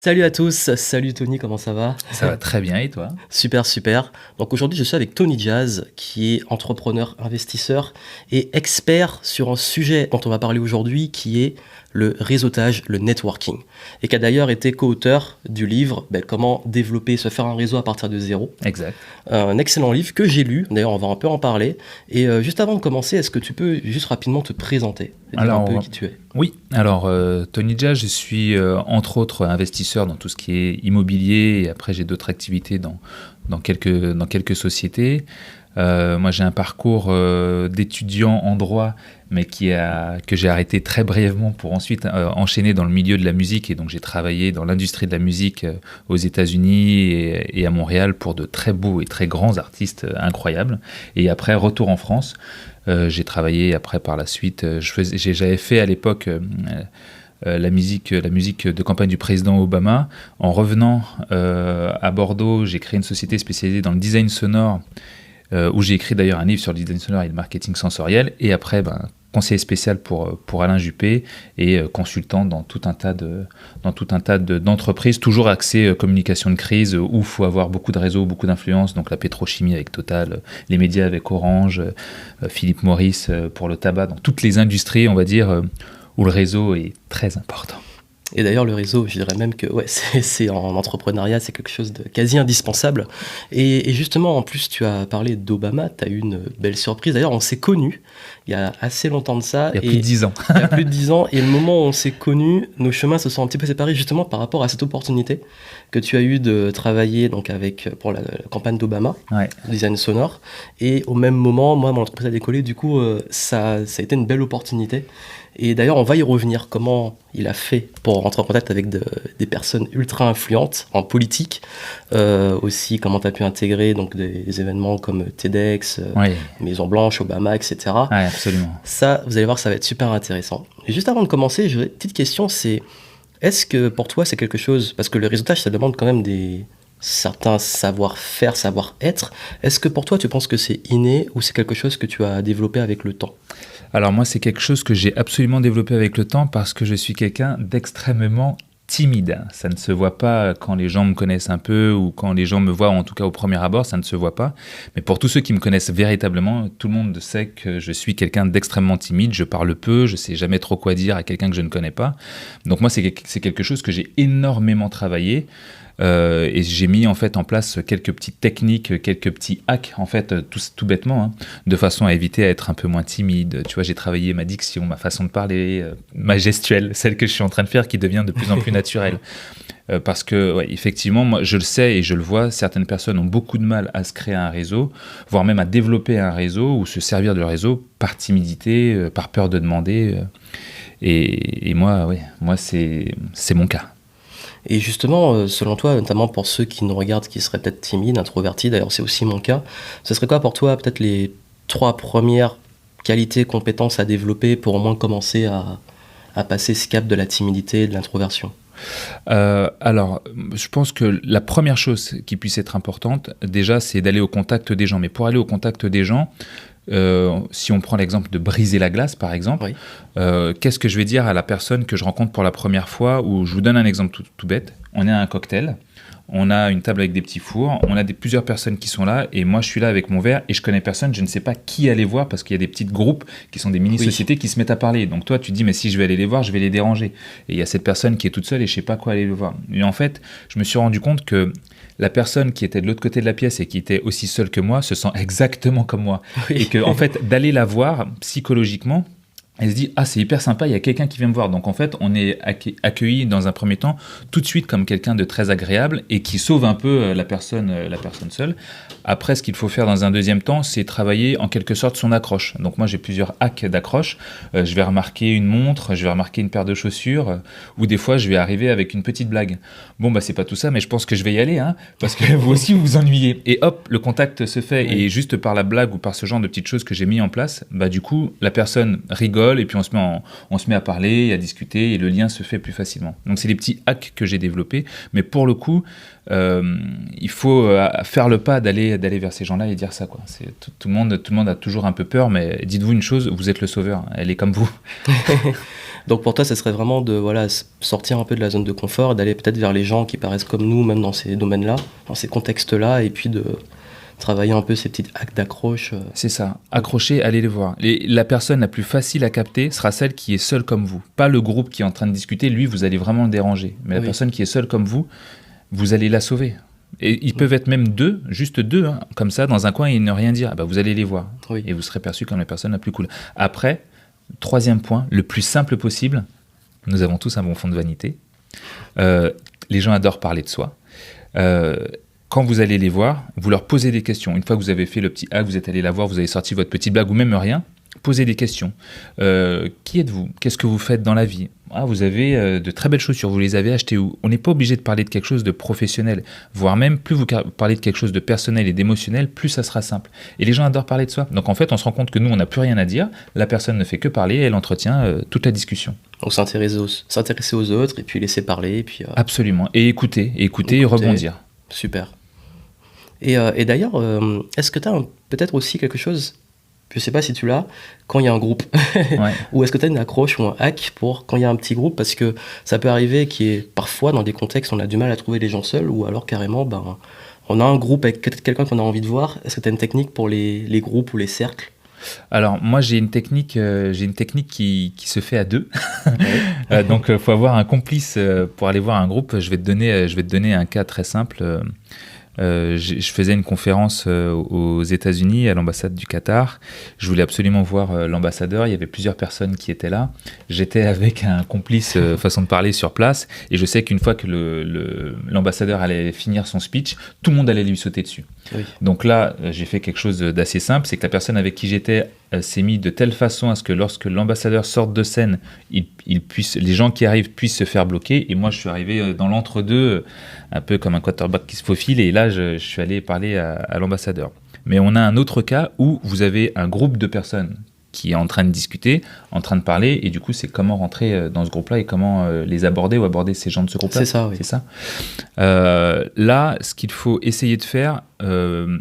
Salut à tous, salut Tony, comment ça va? Ça va très bien et toi? Super, super. Donc aujourd'hui, je suis avec Tony Jazz, qui est entrepreneur, investisseur et expert sur un sujet dont on va parler aujourd'hui, qui est le réseautage, le networking. Et qui a d'ailleurs été co-auteur du livre Comment développer, se faire un réseau à partir de zéro. Exact. Un excellent livre que j'ai lu, d'ailleurs on va un peu en parler. Et juste avant de commencer, est-ce que tu peux juste rapidement te présenter et dire un peu qui tu es? Oui, alors Tony Jazz, je suis entre autres investisseur dans tout ce qui est immobilier et après j'ai d'autres activités dans quelques sociétés. Moi j'ai un parcours d'étudiant en droit mais que j'ai arrêté très brièvement pour ensuite enchaîner dans le milieu de la musique et donc j'ai travaillé dans l'industrie de la musique aux États-Unis et à Montréal pour de très beaux et très grands artistes incroyables et après retour en France. J'ai travaillé après par la suite, j'avais fait à l'époque la musique de campagne du président Obama. En revenant à Bordeaux, j'ai créé une société spécialisée dans le design sonore, où j'ai écrit d'ailleurs un livre sur le design sonore et le marketing sensoriel. Et après, conseiller spécial pour Alain Juppé et consultant dans tout un tas d'entreprises, toujours axé communication de crise, où il faut avoir beaucoup de réseaux, beaucoup d'influence, donc la pétrochimie avec Total, les médias avec Orange, Philip Morris pour le tabac, dans toutes les industries, on va dire, où le réseau est très important. Et d'ailleurs, le réseau, je dirais même que c'est en entrepreneuriat, c'est quelque chose de quasi indispensable. Et justement, en plus, tu as parlé d'Obama, tu as eu une belle surprise. D'ailleurs, on s'est connus il y a assez longtemps de ça. Il y a plus de 10 ans. Il y a plus de 10 ans. Et le moment où on s'est connus, nos chemins se sont un petit peu séparés justement par rapport à cette opportunité que tu as eu de travailler donc pour la campagne d'Obama, Ouais. design sonore. Et au même moment, moi, mon entreprise a décollé. Du coup, ça a été une belle opportunité. Et d'ailleurs, on va y revenir, comment il a fait pour rentrer en contact avec des personnes ultra influentes en politique. Aussi, comment tu as pu intégrer donc, des événements comme TEDx, Ouais. Maison Blanche, Obama, etc. Ouais, absolument. Ça, vous allez voir, ça va être super intéressant. Et juste avant de commencer, j'ai une petite question, c'est est-ce que pour toi, c'est quelque chose, parce que le réseautage, ça demande quand même certains savoir-faire, savoir-être. Est-ce que pour toi, tu penses que c'est inné ou c'est quelque chose que tu as développé avec le temps? Alors moi, c'est quelque chose que j'ai absolument développé avec le temps parce que je suis quelqu'un d'extrêmement timide. Ça ne se voit pas quand les gens me connaissent un peu ou quand les gens me voient, en tout cas au premier abord, ça ne se voit pas. Mais pour tous ceux qui me connaissent véritablement, tout le monde sait que je suis quelqu'un d'extrêmement timide, je parle peu, je sais jamais trop quoi dire à quelqu'un que je ne connais pas. Donc moi, c'est quelque chose que j'ai énormément travaillé. Et j'ai mis en fait en place quelques petites techniques, quelques petits hacks en fait tout bêtement, hein, de façon à éviter à être un peu moins timide. Tu vois, j'ai travaillé ma diction, ma façon de parler, ma gestuelle, celle que je suis en train de faire qui devient de plus en plus naturelle. Parce que ouais, effectivement, moi je le sais et je le vois, certaines personnes ont beaucoup de mal à se créer un réseau, voire même à développer un réseau ou se servir de réseau par timidité, par peur de demander. Et moi, ouais, moi c'est mon cas. Et justement, selon toi, notamment pour ceux qui nous regardent, qui seraient peut-être timides, introvertis, d'ailleurs c'est aussi mon cas, ce serait quoi pour toi peut-être les 3 premières qualités, compétences à développer pour au moins commencer à passer ce cap de la timidité et de l'introversion? Alors, je pense que la première chose qui puisse être importante, déjà, c'est d'aller au contact des gens. Mais pour aller au contact des gens, si on prend l'exemple de briser la glace, par exemple, Oui. qu'est-ce que je vais dire à la personne que je rencontre pour la première fois? Ou je vous donne un exemple tout bête. On est à un cocktail, on a une table avec des petits fours, on a plusieurs personnes qui sont là, et moi je suis là avec mon verre, et je connais personne, je ne sais pas qui aller voir, parce qu'il y a des petits groupes qui sont des mini-sociétés qui se mettent à parler. Donc toi, tu te dis, mais si je vais aller les voir, je vais les déranger. Et il y a cette personne qui est toute seule, et je ne sais pas quoi aller le voir. Et en fait, je me suis rendu compte que la personne qui était de l'autre côté de la pièce et qui était aussi seule que moi se sent exactement comme moi. Oui. Et que, en fait, d'aller la voir psychologiquement, elle se dit, ah, c'est hyper sympa, il y a quelqu'un qui vient me voir. Donc en fait, on est accueilli dans un premier temps tout de suite comme quelqu'un de très agréable et qui sauve un peu la personne seule. Après, ce qu'il faut faire dans un deuxième temps, c'est travailler en quelque sorte son accroche. Donc moi, j'ai plusieurs hacks d'accroche. Je vais remarquer une montre, je vais remarquer une paire de chaussures, ou des fois, je vais arriver avec une petite blague. Bon, c'est pas tout ça, mais je pense que je vais y aller, hein, parce que vous aussi, vous vous ennuyez. Et hop, le contact se fait. Oui. Et juste par la blague ou par ce genre de petites choses que j'ai mis en place, du coup, la personne rigole, et puis on se met à parler, à discuter, et le lien se fait plus facilement. Donc c'est des petits hacks que j'ai développés, mais pour le coup, il faut faire le pas d'aller vers ces gens-là et dire ça, quoi. Tout le monde a toujours un peu peur, mais dites-vous une chose, vous êtes le sauveur, elle est comme vous. Donc pour toi, ça serait vraiment de sortir un peu de la zone de confort, d'aller peut-être vers les gens qui paraissent comme nous, même dans ces domaines-là, dans ces contextes-là, et puis de travailler un peu ces petits actes d'accroche. C'est ça. Accrocher, allez les voir. La personne la plus facile à capter sera celle qui est seule comme vous. Pas le groupe qui est en train de discuter, lui, vous allez vraiment le déranger. Mais la personne qui est seule comme vous allez la sauver. Et ils peuvent être même juste deux, hein, comme ça, dans un coin et ne rien dire. Vous allez les voir. Oui. Et vous serez perçu comme la personne la plus cool. Après, troisième point, le plus simple possible, nous avons tous un bon fond de vanité. Les gens adorent parler de soi. Quand vous allez les voir, vous leur posez des questions. Une fois que vous avez fait le petit acte, vous êtes allé la voir, vous avez sorti votre petite blague ou même rien, posez des questions. Qui êtes-vous ? Qu'est-ce que vous faites dans la vie ? Vous avez de très belles chaussures, vous les avez achetées où ? On n'est pas obligé de parler de quelque chose de professionnel, voire même plus vous parlez de quelque chose de personnel et d'émotionnel, plus ça sera simple. Et les gens adorent parler de soi. Donc en fait, on se rend compte que nous, on n'a plus rien à dire, la personne ne fait que parler et elle entretient toute la discussion. Donc s'intéresser aux autres et puis laisser parler. Et puis, Absolument. Et écouter et rebondir. Super. Et d'ailleurs, est-ce que tu as peut-être aussi quelque chose, je sais pas si tu l'as, quand il y a un groupe, ou est-ce que tu as une accroche ou un hack pour quand il y a un petit groupe, parce que ça peut arriver parfois dans des contextes on a du mal à trouver les gens seuls, ou alors carrément on a un groupe avec quelqu'un qu'on a envie de voir. Est-ce que tu as une technique pour les groupes ou les cercles ? Alors moi j'ai une technique qui se fait à deux. Donc faut avoir un complice pour aller voir un groupe. Je vais te donner un cas très simple. Je faisais une conférence aux États-Unis, à l'ambassade du Qatar. Je voulais absolument voir l'ambassadeur. Il y avait plusieurs personnes qui étaient là. J'étais avec un complice, façon de parler, sur place. Et je sais qu'une fois que l'ambassadeur allait finir son speech, tout le monde allait lui sauter dessus. Oui. Donc là, j'ai fait quelque chose d'assez simple. C'est que la personne avec qui j'étais s'est mis de telle façon à ce que lorsque l'ambassadeur sorte de scène, les gens qui arrivent puissent se faire bloquer. Et moi, je suis arrivé dans l'entre-deux, un peu comme un quarterback qui se faufile. Et là, je suis allé parler à l'ambassadeur. Mais on a un autre cas où vous avez un groupe de personnes qui est en train de discuter, en train de parler. Et du coup, c'est comment rentrer dans ce groupe-là et comment les aborder ou aborder ces gens de ce groupe-là. C'est ça, oui. C'est ça. Là, ce qu'il faut essayer de faire,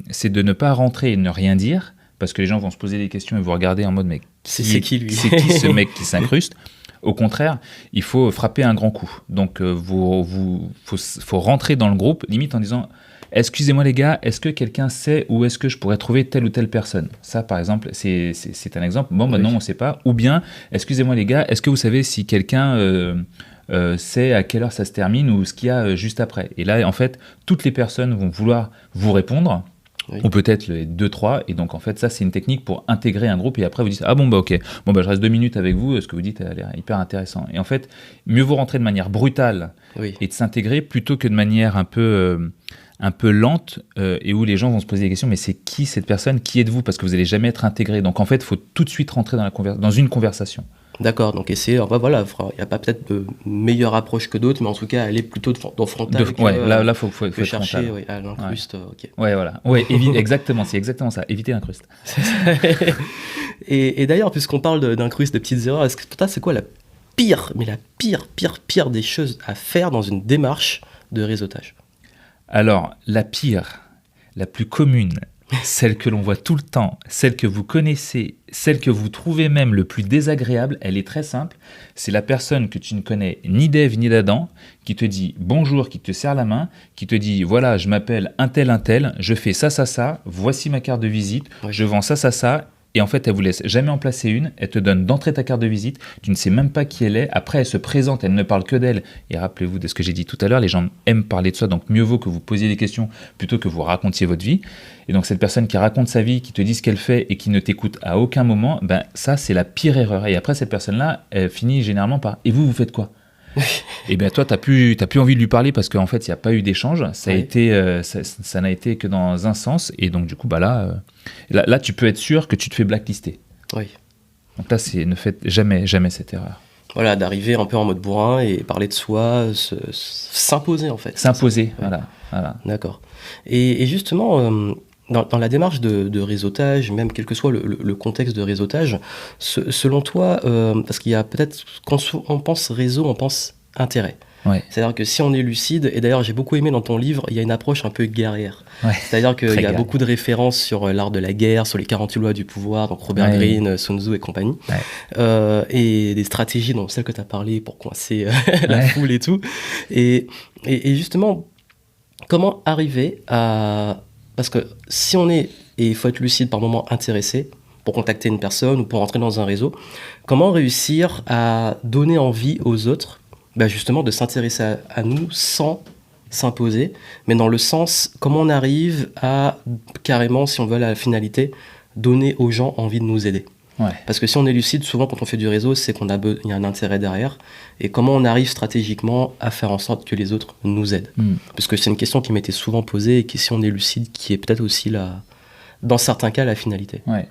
c'est de ne pas rentrer et ne rien dire. Parce que les gens vont se poser des questions et vous regarder en mode mais c'est qui lui ? C'est qui ce mec qui s'incruste ? Au contraire, il faut frapper un grand coup. Donc, faut rentrer dans le groupe, limite en disant « Excusez-moi les gars, est-ce que quelqu'un sait où est-ce que je pourrais trouver telle ou telle personne ?» Ça, par exemple, c'est un exemple. Bon, non, on ne sait pas. Ou bien « Excusez-moi les gars, est-ce que vous savez si quelqu'un sait à quelle heure ça se termine ou ce qu'il y a juste après ?» Et là, en fait, toutes les personnes vont vouloir vous répondre. Oui. Ou peut-être les 2-3, et donc en fait ça c'est une technique pour intégrer un groupe et après vous dites ok, je reste 2 minutes avec vous, ce que vous dites a l'air hyper intéressant. Et en fait, mieux vaut rentrer de manière brutale et de s'intégrer plutôt que de manière un peu lente et où les gens vont se poser des questions, mais c'est qui cette personne, qui êtes-vous, parce que vous n'allez jamais être intégré. Donc en fait, il faut tout de suite rentrer dans une conversation. D'accord, donc essayer, il n'y a pas peut-être de meilleure approche que d'autres, mais en tout cas, aller plutôt dans frontal. Là, faut être chercher frontal. À l'incruste. Ok. Ouais, voilà. Exactement, c'est exactement ça. Éviter l'incruste. et d'ailleurs, puisqu'on parle d'incruste, de petites erreurs, est-ce que pour toi, c'est quoi la pire des choses à faire dans une démarche de réseautage ? Alors, la pire, la plus commune, celle que l'on voit tout le temps, celle que vous connaissez, celle que vous trouvez même le plus désagréable, elle est très simple. C'est la personne que tu ne connais ni d'Ève ni d'Adam, qui te dit bonjour, qui te serre la main, qui te dit voilà, je m'appelle un tel, je fais ça, voici ma carte de visite, je vends ça. Et en fait, elle vous laisse jamais en placer une, elle te donne d'entrée ta carte de visite, tu ne sais même pas qui elle est, après elle se présente, elle ne parle que d'elle. Et rappelez-vous de ce que j'ai dit tout à l'heure, les gens aiment parler de soi, donc mieux vaut que vous posiez des questions plutôt que vous racontiez votre vie. Et donc cette personne qui raconte sa vie, qui te dit ce qu'elle fait et qui ne t'écoute à aucun moment, ça c'est la pire erreur. Et après cette personne-là, elle finit généralement par « et vous faites quoi ?» Et bien toi, t'as plus envie de lui parler parce qu'en fait, il n'y a pas eu d'échange. Ça n'a été que dans un sens. Et donc, du coup, là, tu peux être sûr que tu te fais blacklister. Oui. Donc là, ne faites jamais cette erreur. Voilà, d'arriver un peu en mode bourrin et parler de soi, s'imposer en fait. S'imposer, voilà. D'accord. Et justement... Dans la démarche de réseautage, même quel que soit le contexte de réseautage, selon toi, parce qu'il y a peut-être, quand on pense réseau, on pense intérêt. Ouais. C'est-à-dire que si on est lucide, et d'ailleurs j'ai beaucoup aimé dans ton livre, il y a une approche un peu guerrière. Ouais. C'est-à-dire qu'il y a Très guerrier. beaucoup de références sur l'art de la guerre, sur les 48 lois du pouvoir, donc Robert Ouais. Greene, Sun Tzu et compagnie. Ouais. Et des stratégies, dont celle que tu as parlé pour coincer la Ouais. foule et tout. Et justement, comment arriver à... Parce que si on est, et il faut être lucide par moment, intéressé pour contacter une personne ou pour entrer dans un réseau, comment réussir à donner envie aux autres justement de s'intéresser à nous sans s'imposer, mais dans le sens, comment on arrive à carrément, si on veut la finalité, donner aux gens envie de nous aider. Ouais. Parce que si on est lucide, souvent quand on fait du réseau, c'est qu'il y a un intérêt derrière. Et comment on arrive stratégiquement à faire en sorte que les autres nous aident. Parce que c'est une question qui m'était souvent posée et qui, si on est lucide, qui est peut-être aussi, dans certains cas, la finalité. Ouais.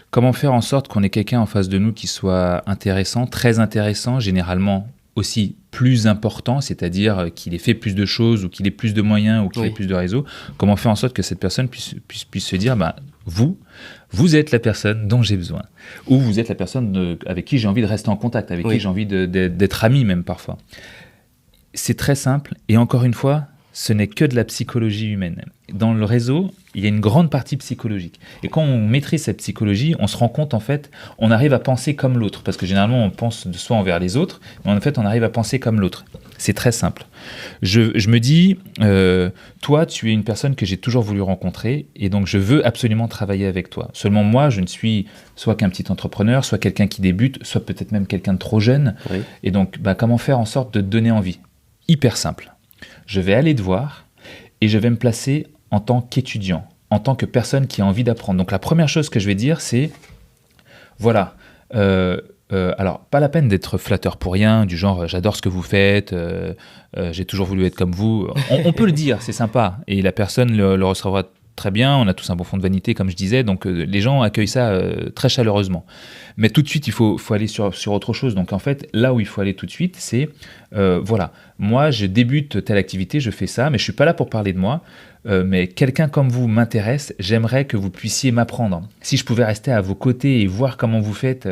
Comment faire en sorte qu'on ait quelqu'un en face de nous qui soit intéressant, très intéressant, généralement aussi plus important, c'est-à-dire qu'il ait fait plus de choses ou qu'il ait plus de moyens ou qu'il ait plus de réseaux. Comment faire en sorte que cette personne puisse se dire vous êtes la personne dont j'ai besoin, ou vous êtes la personne avec qui j'ai envie de rester en contact, avec qui j'ai envie d'être ami même parfois. C'est très simple, et encore une fois, ce n'est que de la psychologie humaine. Dans le réseau, il y a une grande partie psychologique. Et quand on maîtrise cette psychologie, on se rend compte, en fait, on arrive à penser comme l'autre. Parce que généralement, on pense de soi envers les autres, mais en fait, on arrive à penser comme l'autre. C'est très simple. Je me dis, toi, tu es une personne que j'ai toujours voulu rencontrer, et donc je veux absolument travailler avec toi. Seulement moi, je ne suis soit qu'un petit entrepreneur, soit quelqu'un qui débute, soit peut-être même quelqu'un de trop jeune. Oui. Et donc, comment faire en sorte de te donner envie ? Hyper simple. Je vais aller te voir et je vais me placer en tant qu'étudiant, en tant que personne qui a envie d'apprendre. Donc la première chose que je vais dire, c'est, voilà, alors pas la peine d'être flatteur pour rien, du genre j'adore ce que vous faites, j'ai toujours voulu être comme vous. On peut le dire, c'est sympa, et la personne le recevra très bien, on a tous un bon fond de vanité, comme je disais, donc les gens accueillent ça très chaleureusement. Mais tout de suite, il faut aller sur autre chose. Donc en fait, là où il faut aller tout de suite, c'est, voilà, moi je débute telle activité, je fais ça, mais je ne suis pas là pour parler de moi, mais quelqu'un comme vous m'intéresse, j'aimerais que vous puissiez m'apprendre. Si je pouvais rester à vos côtés et voir comment vous faites,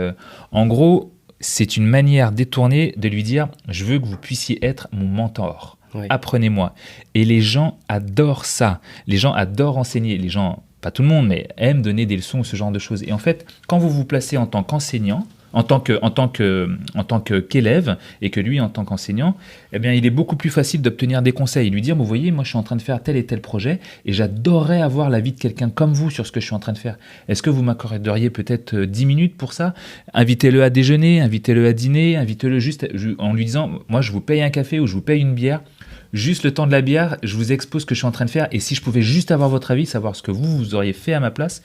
en gros, c'est une manière détournée de lui dire, je veux que vous puissiez être mon mentor. Oui. Apprenez-moi. Et les gens adorent ça. Les gens adorent enseigner. Les gens, pas tout le monde, mais aiment donner des leçons ou ce genre de choses. Et en fait, quand vous vous placez en tant qu'enseignant, en tant qu'élève, et que lui en tant qu'enseignant, eh bien, il est beaucoup plus facile d'obtenir des conseils. Lui dire, vous voyez, moi je suis en train de faire tel et tel projet, et j'adorerais avoir l'avis de quelqu'un comme vous sur ce que je suis en train de faire. Est-ce que vous m'accorderiez peut-être 10 minutes pour ça ? Invitez-le à déjeuner, invitez-le à dîner, invitez-le juste en lui disant, moi je vous paye un café ou je vous paye une bière, juste le temps de la bière, je vous expose ce que je suis en train de faire, et si je pouvais juste avoir votre avis, savoir ce que vous auriez fait à ma place.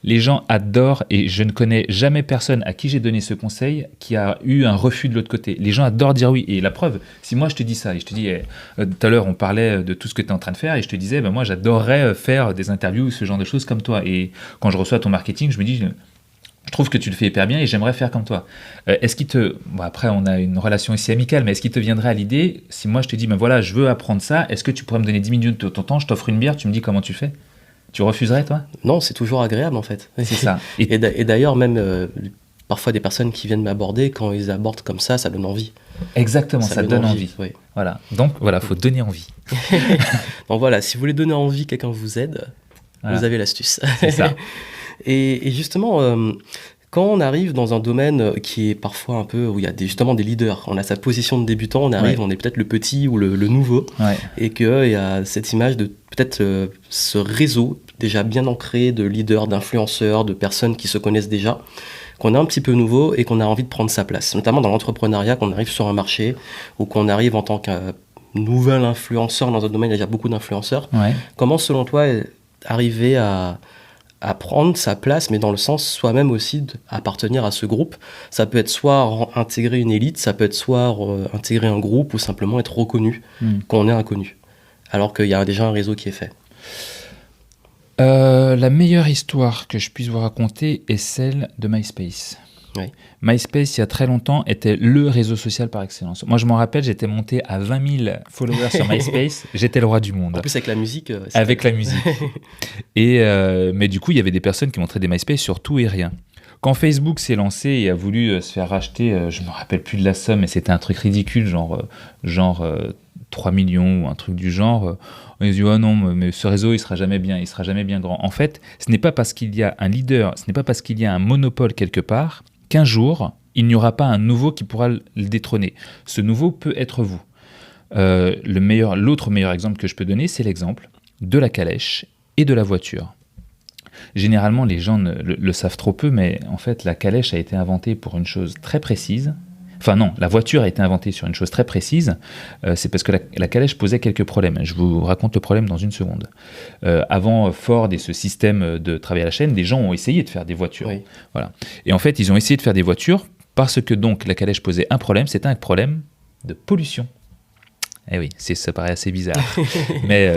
Les gens adorent, et je ne connais jamais personne à qui j'ai donné ce conseil qui a eu un refus de l'autre côté. Les gens adorent dire oui. Et la preuve, si moi je te dis ça, et je te dis, tout à l'heure on parlait de tout ce que tu es en train de faire, et je te disais, moi j'adorerais faire des interviews, ce genre de choses comme toi. Et quand je reçois ton marketing, je me dis, je trouve que tu le fais hyper bien et j'aimerais faire comme toi. Est-ce qu'il te... Bon, après, on a une relation ici amicale, mais est-ce qu'il te viendrait à l'idée, si moi je te dis, voilà, je veux apprendre ça, est-ce que tu pourrais me donner 10 minutes de ton temps, je t'offre une bière, tu me dis comment tu fais ? Tu refuserais, toi ? Non, c'est toujours agréable, en fait. C'est ça. Et d'ailleurs, même parfois des personnes qui viennent m'aborder, quand ils abordent comme ça donne envie. Exactement, ça donne envie. Oui. Voilà. Donc, voilà, il faut donner envie. Donc voilà, si vous voulez donner envie, quelqu'un vous aide, voilà. Vous avez l'astuce. C'est ça. Et justement, quand on arrive dans un domaine qui est parfois un peu, où il y a justement des leaders, on a sa position de débutant, on arrive, on est peut-être le petit ou le nouveau, et qu'il y a cette image de peut-être ce réseau déjà bien ancré de leaders, d'influenceurs, de personnes qui se connaissent déjà, qu'on est un petit peu nouveau et qu'on a envie de prendre sa place, notamment dans l'entrepreneuriat, qu'on arrive sur un marché ou qu'on arrive en tant qu'un nouvel influenceur dans un domaine, il y a déjà beaucoup d'influenceurs. Comment, selon toi, arriver à prendre sa place, mais dans le sens soi-même aussi d'appartenir à ce groupe. Ça peut être soit intégrer une élite, ça peut être soit intégrer un groupe ou simplement être reconnu qu'on est inconnu, alors qu'il y a déjà un réseau qui est fait. La meilleure histoire que je puisse vous raconter est celle de MySpace. Oui. MySpace, il y a très longtemps, était le réseau social par excellence. Moi, je m'en rappelle, j'étais monté à 20 000 followers sur MySpace. J'étais le roi du monde. En plus, avec la musique. Avec la musique. Et, mais du coup, il y avait des personnes qui montraient des MySpace sur tout et rien. Quand Facebook s'est lancé et a voulu se faire racheter, je ne me rappelle plus de la somme, mais c'était un truc ridicule, genre 3 millions ou un truc du genre, on a dit oh non, mais ce réseau il sera jamais bien grand. En fait, ce n'est pas parce qu'il y a un leader, ce n'est pas parce qu'il y a un monopole quelque part qu'un jour il n'y aura pas un nouveau qui pourra le détrôner. Ce nouveau peut être vous. L'autre meilleur exemple que je peux donner, c'est l'exemple de la calèche et de la voiture. Généralement, les gens le savent trop peu, mais en fait, la calèche a été inventée pour une chose très précise. Enfin non, la voiture a été inventée sur une chose très précise. C'est parce que la calèche posait quelques problèmes. Je vous raconte le problème dans une seconde. Avant Ford et ce système de travail à la chaîne, des gens ont essayé de faire des voitures. Oui. Voilà. Et en fait, ils ont essayé de faire des voitures parce que donc la calèche posait un problème, c'était un problème de pollution. Eh oui, ça paraît assez bizarre. Mais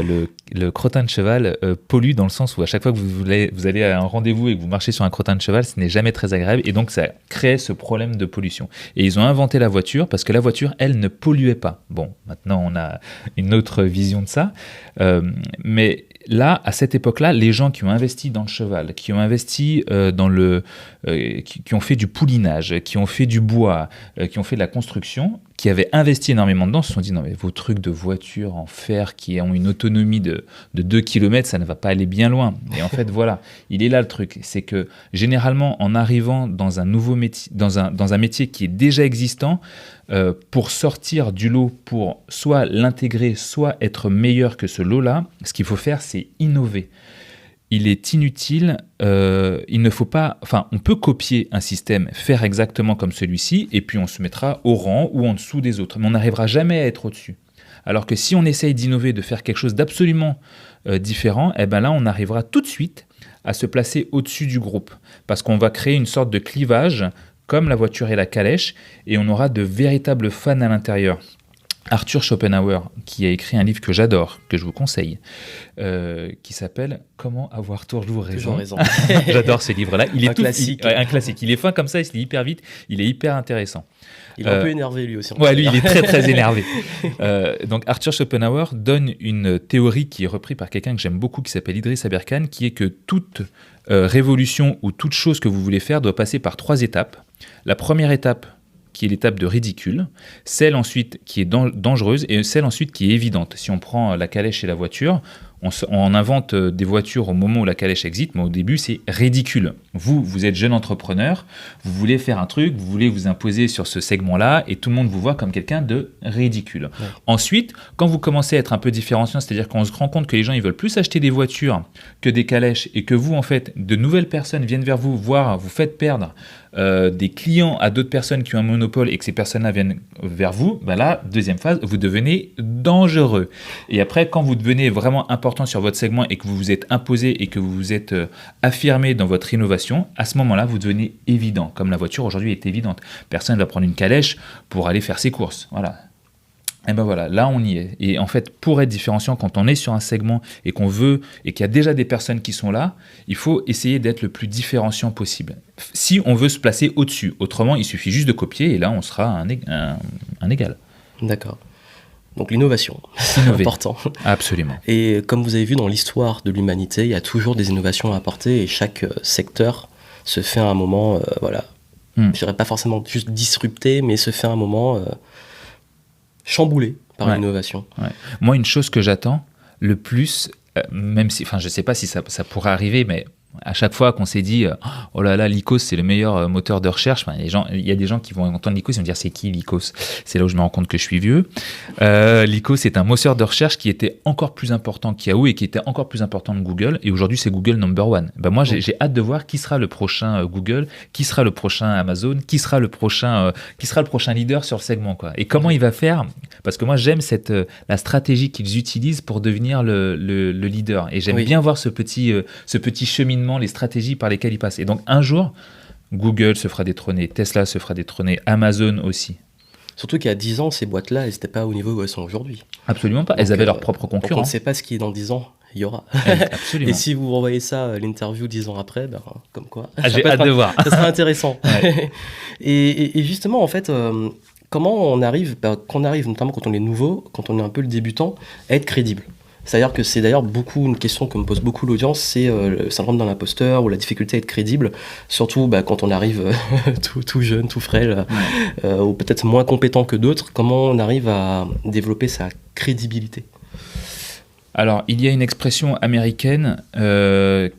le crottin de cheval pollue dans le sens où à chaque fois que vous allez à un rendez-vous et que vous marchez sur un crottin de cheval, ce n'est jamais très agréable. Et donc, ça crée ce problème de pollution. Et ils ont inventé la voiture parce que la voiture, elle, ne polluait pas. Bon, maintenant, on a une autre vision de ça. Mais là, à cette époque-là, les gens qui ont investi dans le cheval, qui ont investi qui ont fait du poulinage, qui ont fait du bois, qui ont fait de la construction, qui avaient investi énormément dedans, se sont dit non mais vos trucs de voitures en fer qui ont une autonomie de 2 km, ça ne va pas aller bien loin. Et en fait voilà, il est là le truc, c'est que généralement en arrivant dans un nouveau métier, dans un métier qui est déjà existant, pour sortir du lot, pour soit l'intégrer, soit être meilleur que ce lot-là, ce qu'il faut faire c'est innover. Il est inutile, il ne faut pas... Enfin, on peut copier un système, faire exactement comme celui-ci, et puis on se mettra au rang ou en dessous des autres. Mais on n'arrivera jamais à être au-dessus. Alors que si on essaye d'innover, de faire quelque chose d'absolument différent, eh ben là, on arrivera tout de suite à se placer au-dessus du groupe. Parce qu'on va créer une sorte de clivage, comme la voiture et la calèche, et on aura de véritables fans à l'intérieur. Arthur Schopenhauer, qui a écrit un livre que j'adore, que je vous conseille, qui s'appelle « Comment avoir toujours raison ». J'adore ce livre-là. Il est classique. Un classique. Il est fin comme ça, il se lit hyper vite, il est hyper intéressant. Il est un peu énervé lui aussi. Ouais, lui, il est très très énervé. Donc Arthur Schopenhauer donne une théorie qui est reprise par quelqu'un que j'aime beaucoup, qui s'appelle Idriss Aberkan, qui est que toute révolution ou toute chose que vous voulez faire doit passer par 3 étapes. La première étape, qui est l'étape de ridicule, celle ensuite qui est dangereuse et celle ensuite qui est évidente. Si on prend la calèche et la voiture, on invente des voitures au moment où la calèche existe, mais au début c'est ridicule. Vous êtes jeune entrepreneur, vous voulez faire un truc, vous voulez vous imposer sur ce segment-là et tout le monde vous voit comme quelqu'un de ridicule. Ouais. Ensuite, quand vous commencez à être un peu différenciant, c'est-à-dire qu'on se rend compte que les gens ils veulent plus acheter des voitures que des calèches et que vous en fait, de nouvelles personnes viennent vers vous, voire vous faites perdre des clients à d'autres personnes qui ont un monopole et que ces personnes-là viennent vers vous, ben là, deuxième phase, vous devenez dangereux. Et après, quand vous devenez vraiment important sur votre segment et que vous vous êtes imposé et que vous vous êtes affirmé dans votre innovation, à ce moment-là, vous devenez évident, comme la voiture aujourd'hui est évidente. Personne ne va prendre une calèche pour aller faire ses courses. Voilà. Et ben voilà, là on y est. Et en fait, pour être différenciant, quand on est sur un segment et qu'on veut, et qu'il y a déjà des personnes qui sont là, il faut essayer d'être le plus différenciant possible. Si on veut se placer au-dessus, autrement, il suffit juste de copier et là on sera un égal. D'accord. Donc l'innovation, c'est important. Absolument. Et comme vous avez vu dans l'histoire de l'humanité, il y a toujours des innovations à apporter et chaque secteur se fait à un moment, je dirais pas forcément juste disrupté, mais se fait à un moment chamboulé par l'innovation. Ouais. Moi, une chose que j'attends le plus, même si, je sais pas si ça pourrait arriver, mais à chaque fois qu'on s'est dit oh là là, Lycos c'est le meilleur moteur de recherche, il y a des gens qui vont entendre Lycos et vont dire c'est qui Lycos? C'est là où je me rends compte que je suis vieux. Lycos c'est un moteur de recherche qui était encore plus important qu'Yahoo et qui était encore plus important que Google, et aujourd'hui c'est Google number one. Moi j'ai hâte de voir qui sera le prochain Google, qui sera le prochain Amazon, qui sera le prochain leader sur le segment, quoi. Et comment il va faire, parce que moi j'aime la stratégie qu'ils utilisent pour devenir le leader, et j'aime bien voir ce petit cheminement, les stratégies par lesquelles ils passent. Et donc un jour, Google se fera détrôner, Tesla se fera détrôner, Amazon aussi. Surtout qu'il y a 10 ans, ces boîtes-là, elles n'étaient pas au niveau où elles sont aujourd'hui. Absolument pas. Elles avaient leur propre concurrent. On ne sait pas ce qui est dans 10 ans, il y aura. Absolument. Et si vous renvoyez ça, l'interview 10 ans après, comme quoi. J'ai hâte de voir. Ça sera intéressant. Ouais. et justement, en fait, comment on arrive, notamment quand on est nouveau, quand on est un peu le débutant, à être crédible. C'est-à-dire que c'est d'ailleurs beaucoup une question que me pose beaucoup l'audience, c'est le syndrome de l'imposteur ou la difficulté à être crédible, surtout quand on arrive tout jeune, tout frêle, ou peut-être moins compétent que d'autres. Comment on arrive à développer sa crédibilité? Alors, il y a une expression américaine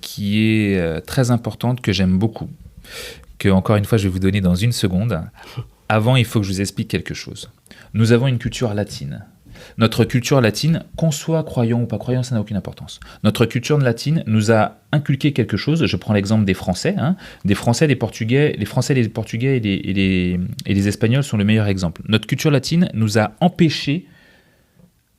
qui est très importante, que j'aime beaucoup, que, encore une fois, je vais vous donner dans une seconde. Avant, il faut que je vous explique quelque chose. Nous avons une culture latine. Notre culture latine, qu'on soit croyant ou pas croyant, ça n'a aucune importance. Notre culture latine nous a inculqué quelque chose. Je prends l'exemple des Français, des Français, des Portugais. Les Français, les Portugais et les Espagnols sont le meilleur exemple. Notre culture latine nous a empêchés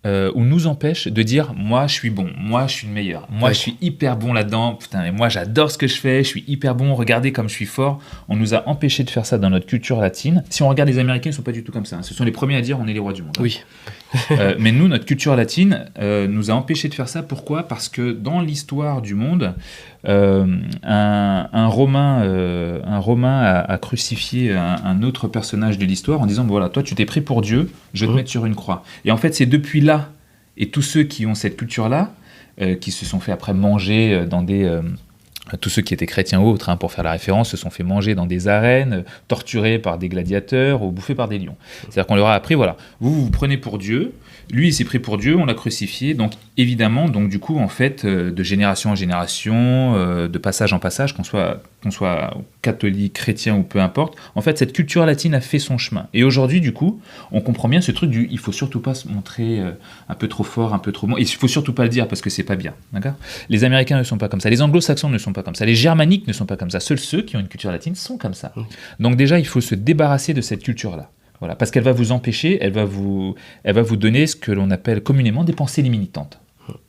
ou nous empêche de dire moi je suis bon, moi je suis le meilleur, moi je suis hyper bon là-dedans, putain mais moi j'adore ce que je fais, je suis hyper bon, regardez comme je suis fort. On nous a empêché de faire ça dans notre culture latine. Si on regarde les Américains, ils sont pas du tout comme ça, ce sont les premiers à dire on est les rois du monde. Oui. Mais nous, notre culture latine nous a empêché de faire ça. Pourquoi ? Parce que dans l'histoire du monde, un Romain a crucifié un autre personnage de l'histoire en disant voilà, toi tu t'es pris pour Dieu, je vais te mettre sur une croix. Et en fait, c'est depuis là, et tous ceux qui ont cette culture-là, qui se sont fait après manger dans des... tous ceux qui étaient chrétiens ou autres, pour faire la référence, se sont fait manger dans des arènes, torturés par des gladiateurs ou bouffés par des lions. C'est-à-dire qu'on leur a appris, voilà, vous vous prenez pour Dieu, lui il s'est pris pour Dieu, on l'a crucifié, donc évidemment, donc du coup, en fait, de génération en génération, de passage en passage, qu'on soit catholique, chrétien ou peu importe, en fait, cette culture latine a fait son chemin. Et aujourd'hui, du coup, on comprend bien ce truc du, il faut surtout pas se montrer un peu trop fort, un peu trop bon, et il faut surtout pas le dire parce que c'est pas bien, d'accord ? Les Américains ne sont pas comme ça, les Anglo-Saxons ne sont pas comme ça, les Germaniques ne sont pas comme ça, seuls ceux qui ont une culture latine sont comme ça. Donc déjà, il faut se débarrasser de cette culture-là. Voilà, parce qu'elle va vous empêcher, elle va vous donner ce que l'on appelle communément des pensées limitantes.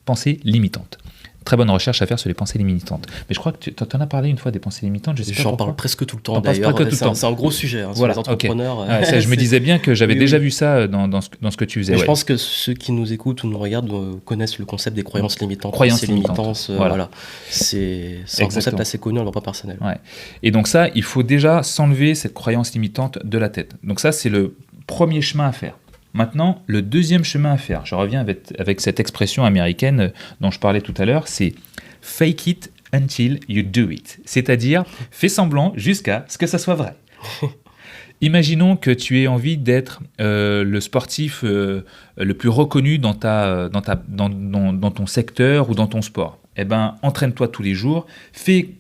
Pensées limitantes. Très bonne recherche à faire sur les pensées limitantes. Mais je crois que tu en as parlé une fois des pensées limitantes. J'en parle presque tout le temps d'ailleurs. C'est un gros sujet sur les entrepreneurs. Okay. Ça, je me disais bien que j'avais déjà vu ça dans ce que tu faisais. Je pense que ceux qui nous écoutent ou nous regardent connaissent le concept des croyances limitantes. Croyances limitantes. Voilà. C'est un concept assez connu en droit personnel. Ouais. Et donc ça, il faut déjà s'enlever cette croyance limitante de la tête. Donc ça, c'est le premier chemin à faire. Maintenant, le deuxième chemin à faire, je reviens avec cette expression américaine dont je parlais tout à l'heure, c'est « fake it until you do it ». C'est-à-dire, fais semblant jusqu'à ce que ça soit vrai. Imaginons que tu aies envie d'être le sportif le plus reconnu dans ton secteur ou dans ton sport. Eh ben, entraîne-toi tous les jours.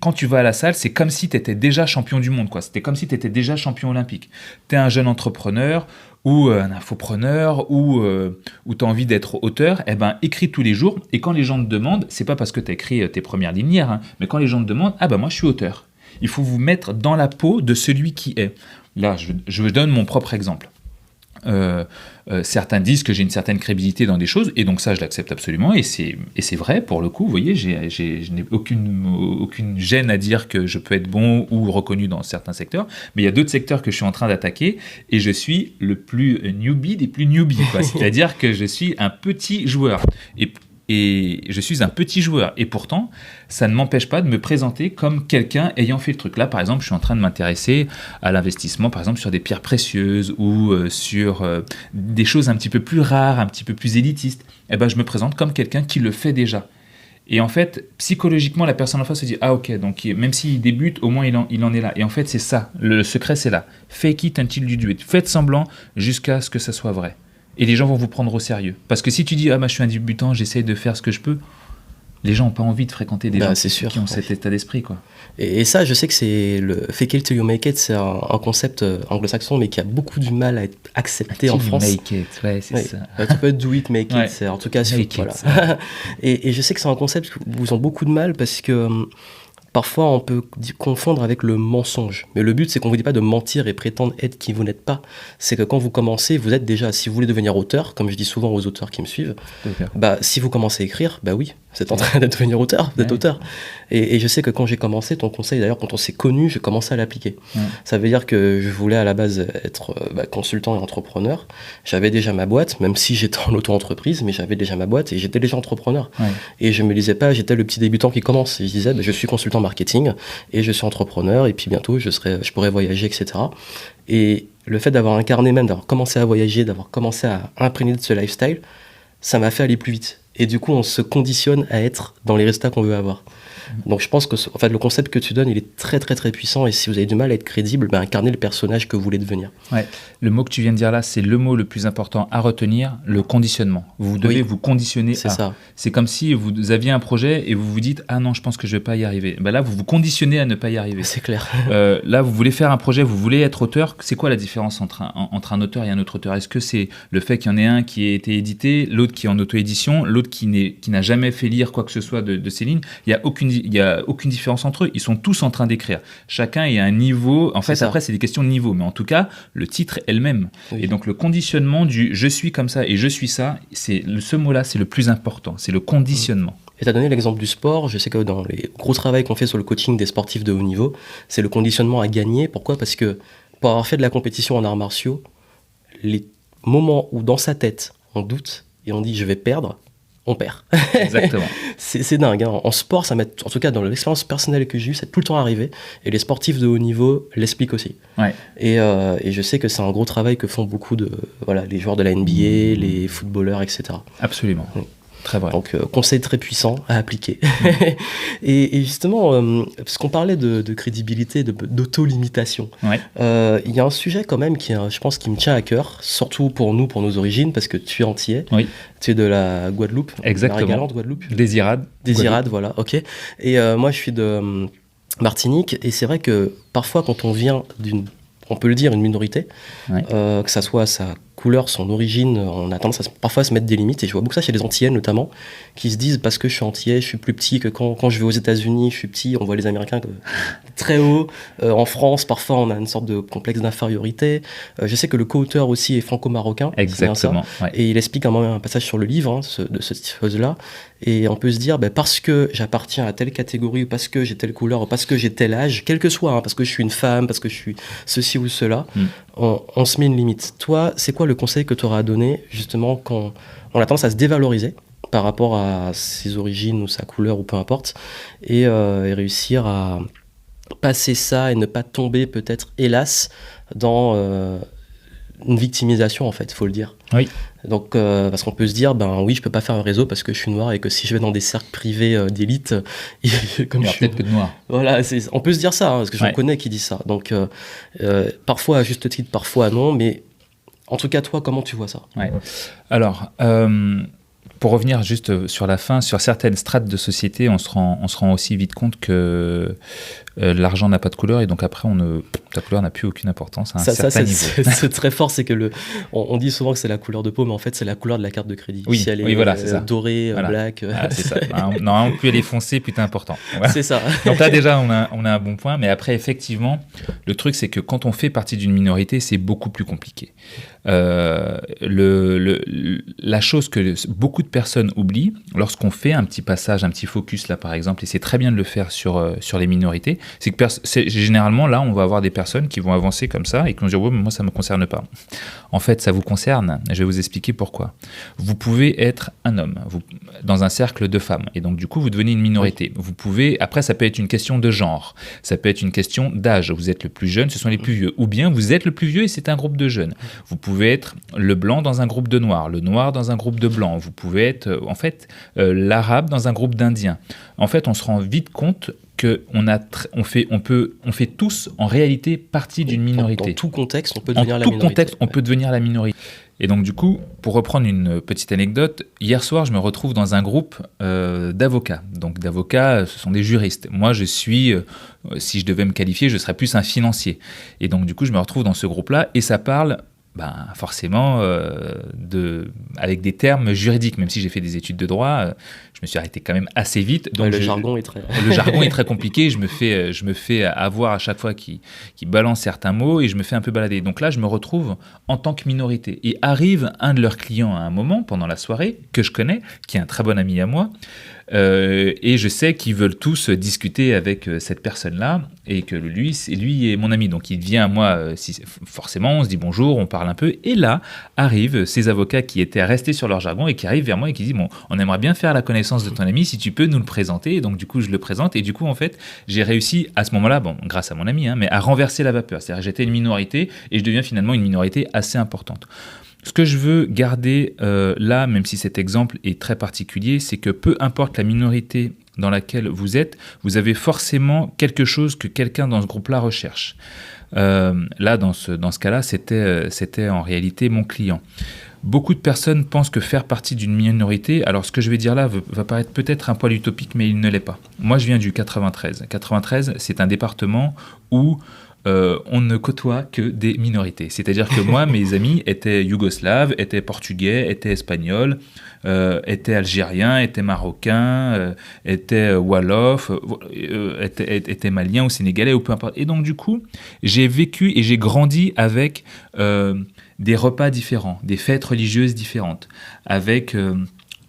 Quand tu vas à la salle, c'est comme si tu étais déjà champion du monde, quoi. C'était comme si tu étais déjà champion olympique. Tu es un jeune entrepreneur ou un infopreneur ou tu as envie d'être auteur, eh ben, écris tous les jours. Et quand les gens te demandent, c'est pas parce que tu as écrit tes premières lignes hier, mais quand les gens te demandent, ah ben moi je suis auteur. Il faut vous mettre dans la peau de celui qui est. Là, je donne mon propre exemple. Certains disent que j'ai une certaine crédibilité dans des choses, et donc ça, je l'accepte absolument, et c'est vrai, pour le coup, vous voyez, je n'ai aucune gêne à dire que je peux être bon ou reconnu dans certains secteurs, mais il y a d'autres secteurs que je suis en train d'attaquer, et je suis le plus newbie des plus newbies, quoi. C'est-à-dire que je suis un petit joueur, et je suis un petit joueur. Et pourtant, ça ne m'empêche pas de me présenter comme quelqu'un ayant fait le truc. Là, par exemple, je suis en train de m'intéresser à l'investissement, par exemple, sur des pierres précieuses ou sur des choses un petit peu plus rares, un petit peu plus élitistes. Eh ben, je me présente comme quelqu'un qui le fait déjà. Et en fait, psychologiquement, la personne en face se dit « Ah ok, donc même s'il débute, au moins il en est là. » Et en fait, c'est ça. Le secret, c'est là. Fake it until you do it. Faites semblant jusqu'à ce que ça soit vrai. Et les gens vont vous prendre au sérieux. Parce que si tu dis « Ah, bah, je suis un débutant, j'essaye de faire ce que je peux », les gens n'ont pas envie de fréquenter des gens qui ont cet état d'esprit, quoi. Et ça, je sais que c'est le « fake it till you make it », c'est un concept anglo-saxon, mais qui a beaucoup du mal à être accepté en France. Make it, ouais, c'est ça. Tu peux do it, make it, c'est en tout cas... Voilà. Et je sais que c'est un concept où ils ont beaucoup de mal parce que... Parfois, on peut confondre avec le mensonge. Mais le but, c'est qu'on ne vous dit pas de mentir et prétendre être qui vous n'êtes pas. C'est que quand vous commencez, vous êtes déjà... Si vous voulez devenir auteur, comme je dis souvent aux auteurs qui me suivent, si vous commencez à écrire, oui, vous êtes en train d'être devenir auteur, d'être auteur. Et je sais que quand j'ai commencé, ton conseil, d'ailleurs, quand on s'est connus, j'ai commencé à l'appliquer. Ça veut dire que je voulais à la base être consultant et entrepreneur. J'avais déjà ma boîte, même si j'étais en auto-entreprise, mais j'avais déjà ma boîte et j'étais déjà entrepreneur. Et je me disais pas, j'étais le petit débutant qui commence. Et je disais, je suis consultant marketing et je suis entrepreneur et puis bientôt je pourrais voyager, etc. Et le fait d'avoir incarné même, d'avoir commencé à voyager, d'avoir commencé à imprégner de ce lifestyle, ça m'a fait aller plus vite. Et du coup, on se conditionne à être dans les résultats qu'on veut avoir. Donc je pense que en fait, le concept que tu donnes, il est très très très puissant, et si vous avez du mal à être crédible, incarnez le personnage que vous voulez devenir. Ouais. Le mot que tu viens de dire là, c'est le mot le plus important à retenir, le conditionnement. Vous devez vous conditionner c'est ça. C'est comme si vous aviez un projet et vous vous dites « Ah non, je pense que je ne vais pas y arriver ». Là, vous vous conditionnez à ne pas y arriver. C'est clair. Là, vous voulez faire un projet, vous voulez être auteur. C'est quoi la différence entre un auteur et un autre auteur ? Est-ce que c'est le fait qu'il y en ait un qui ait été édité, l'autre qui est en auto-édition, l'autre qui n'a jamais fait lire quoi que ce soit de ses lignes ? Il n'y a aucune différence entre eux. Ils sont tous en train d'écrire. Chacun est à un niveau. En fait, après, c'est des questions de niveau. Mais en tout cas, le titre est le même. Oui. Et donc, le conditionnement du « je suis comme ça et je suis ça », ce mot-là, c'est le plus important. C'est le conditionnement. Et tu as donné l'exemple du sport. Je sais que dans les gros travaux qu'on fait sur le coaching des sportifs de haut niveau, c'est le conditionnement à gagner. Pourquoi ? Parce que pour avoir fait de la compétition en arts martiaux, les moments où dans sa tête, on doute et on dit « je vais perdre », on perd. Exactement. c'est dingue. Hein. En sport, ça m'est, en tout cas dans l'expérience personnelle que j'ai eue, c'est tout le temps arrivé. Et les sportifs de haut niveau l'expliquent aussi. Ouais. Et je sais que c'est un gros travail que font beaucoup les joueurs de la NBA, les footballeurs, etc. Absolument. Oui. Très vrai. Donc, conseil très puissant à appliquer. Et justement, parce qu'on parlait de crédibilité, d'auto-limitation, il y a un sujet quand même je pense, qui me tient à cœur, surtout pour nous, pour nos origines, parce que tu es antillais, tu es de la Guadeloupe. Exactement. Marie-Galante, Guadeloupe. Désirade, voilà, ok. Et moi, je suis de Martinique, et c'est vrai que parfois, quand on vient on peut le dire, une minorité, que ça soit sa couleur, son origine, on a tendance parfois à se mettre des limites, et je vois beaucoup ça chez les Antillais notamment, qui se disent parce que je suis antillais, je suis plus petit que quand je vais aux États-Unis, je suis petit, on voit les Américains très haut. En France, parfois on a une sorte de complexe d'infériorité. Je sais que le co-auteur aussi est franco-marocain. Exactement. Et il explique un passage sur le livre de cette chose-là, et on peut se dire parce que j'appartiens à telle catégorie, ou parce que j'ai telle couleur, ou parce que j'ai tel âge, quel que soit, parce que je suis une femme, parce que je suis ceci ou cela, on se met une limite. Toi, c'est quoi le conseil que tu auras à donner justement quand on a tendance à se dévaloriser par rapport à ses origines ou sa couleur ou peu importe, et réussir à passer ça et ne pas tomber peut-être, hélas, dans une victimisation, en fait, il faut le dire. Oui. Donc, parce qu'on peut se dire, oui, je peux pas faire un réseau parce que je suis noir, et que si je vais dans des cercles privés d'élite, comme je suis peut-être que de noir. Voilà, on peut se dire ça, parce que j'en connais qui disent ça. Donc, parfois à juste titre, parfois non, mais en tout cas, toi, comment tu vois ça ? Alors, pour revenir juste sur la fin, sur certaines strates de société, on se rend aussi vite compte que l'argent n'a pas de couleur, et donc après, ta couleur n'a plus aucune importance à un certain niveau. C'est très fort, c'est que on dit souvent que c'est la couleur de peau, mais en fait, c'est la couleur de la carte de crédit. Oui, si elle est c'est ça. Dorée, black... c'est ça. Non, plus elle est foncée, plus t'es important. Voilà. C'est ça. Donc là, déjà, on a un bon point, mais après, effectivement, le truc, c'est que quand on fait partie d'une minorité, c'est beaucoup plus compliqué. La chose que beaucoup de personnes oublient, lorsqu'on fait un petit passage, un petit focus là par exemple, et c'est très bien de le faire sur les minorités, c'est que généralement là on va avoir des personnes qui vont avancer comme ça et qui vont dire ouais, mais moi ça ne me concerne pas. En fait ça vous concerne, je vais vous expliquer pourquoi. Vous pouvez être un homme dans un cercle de femmes, et donc du coup vous devenez une minorité. Vous pouvez, après ça peut être une question de genre, ça peut être une question d'âge, vous êtes le plus jeune, ce sont les plus vieux, ou bien vous êtes le plus vieux et c'est un groupe de jeunes. Vous pouvez être le blanc dans un groupe de noirs, le noir dans un groupe de blancs, vous pouvez être l'arabe dans un groupe d'indiens. En fait, on se rend vite compte qu'on fait tous en réalité partie d'une minorité. Dans tout contexte, on peut devenir la minorité. En tout contexte, on peut devenir la minorité. Et donc du coup, pour reprendre une petite anecdote, hier soir, je me retrouve dans un groupe d'avocats. Donc d'avocats, ce sont des juristes. Moi, je suis, si je devais me qualifier, je serais plus un financier. Et donc du coup, je me retrouve dans ce groupe-là, et ça parle forcément avec des termes juridiques. Même si j'ai fait des études de droit, je me suis arrêté quand même assez vite. Donc le jargon est très... Le jargon est très compliqué. Je me fais avoir à chaque fois qu'il balance certains mots, et je me fais un peu balader. Donc là, je me retrouve en tant que minorité. Et arrive un de leurs clients à un moment, pendant la soirée, que je connais, qui est un très bon ami à moi, et je sais qu'ils veulent tous discuter avec cette personne-là, et que lui est mon ami. Donc il vient à moi, forcément, on se dit bonjour, on parle un peu, et là arrivent ces avocats qui étaient restés sur leur jargon, et qui arrivent vers moi et qui disent bon, on aimerait bien faire la connaissance de ton ami, si tu peux nous le présenter. Et donc du coup je le présente, et du coup en fait j'ai réussi à ce moment-là, grâce à mon ami, mais à renverser la vapeur. C'est-à-dire que j'étais une minorité et je deviens finalement une minorité assez importante. Ce que je veux garder là, même si cet exemple est très particulier, c'est que peu importe la minorité dans laquelle vous êtes, vous avez forcément quelque chose que quelqu'un dans ce groupe-là recherche. Là, dans ce cas-là, c'était en réalité mon client. Beaucoup de personnes pensent que faire partie d'une minorité, alors ce que je vais dire là va paraître peut-être un poil utopique, mais il ne l'est pas. Moi, je viens du 93. 93, c'est un département où on ne côtoie que des minorités. C'est-à-dire que moi, mes amis étaient yougoslaves, étaient portugais, étaient espagnols, étaient algériens, étaient marocains, étaient wolof, étaient maliens ou sénégalais ou peu importe. Et donc du coup, j'ai vécu et j'ai grandi avec des repas différents, des fêtes religieuses différentes, avec...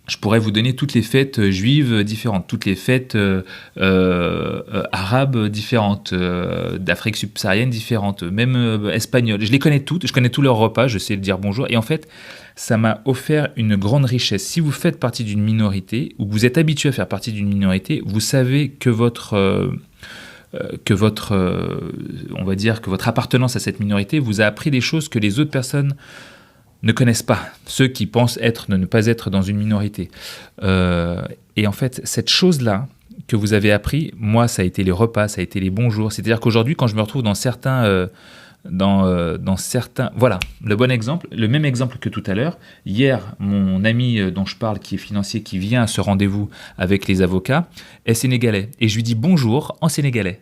je pourrais vous donner toutes les fêtes juives différentes, toutes les fêtes arabes différentes, d'Afrique subsaharienne différentes, même espagnoles. Je les connais toutes, je connais tous leurs repas, je sais dire bonjour. Et en fait, ça m'a offert une grande richesse. Si vous faites partie d'une minorité, ou que vous êtes habitué à faire partie d'une minorité, vous savez que on va dire que votre appartenance à cette minorité vous a appris des choses que les autres personnes ne connaissent pas, ceux qui pensent ne pas être dans une minorité. Et en fait, cette chose-là que vous avez appris, moi, ça a été les repas, ça a été les bonjours. C'est-à-dire qu'aujourd'hui, quand je me retrouve dans certains... Voilà, le même exemple que tout à l'heure. Hier, mon ami dont je parle, qui est financier, qui vient à ce rendez-vous avec les avocats, est sénégalais. Et je lui dis bonjour en sénégalais.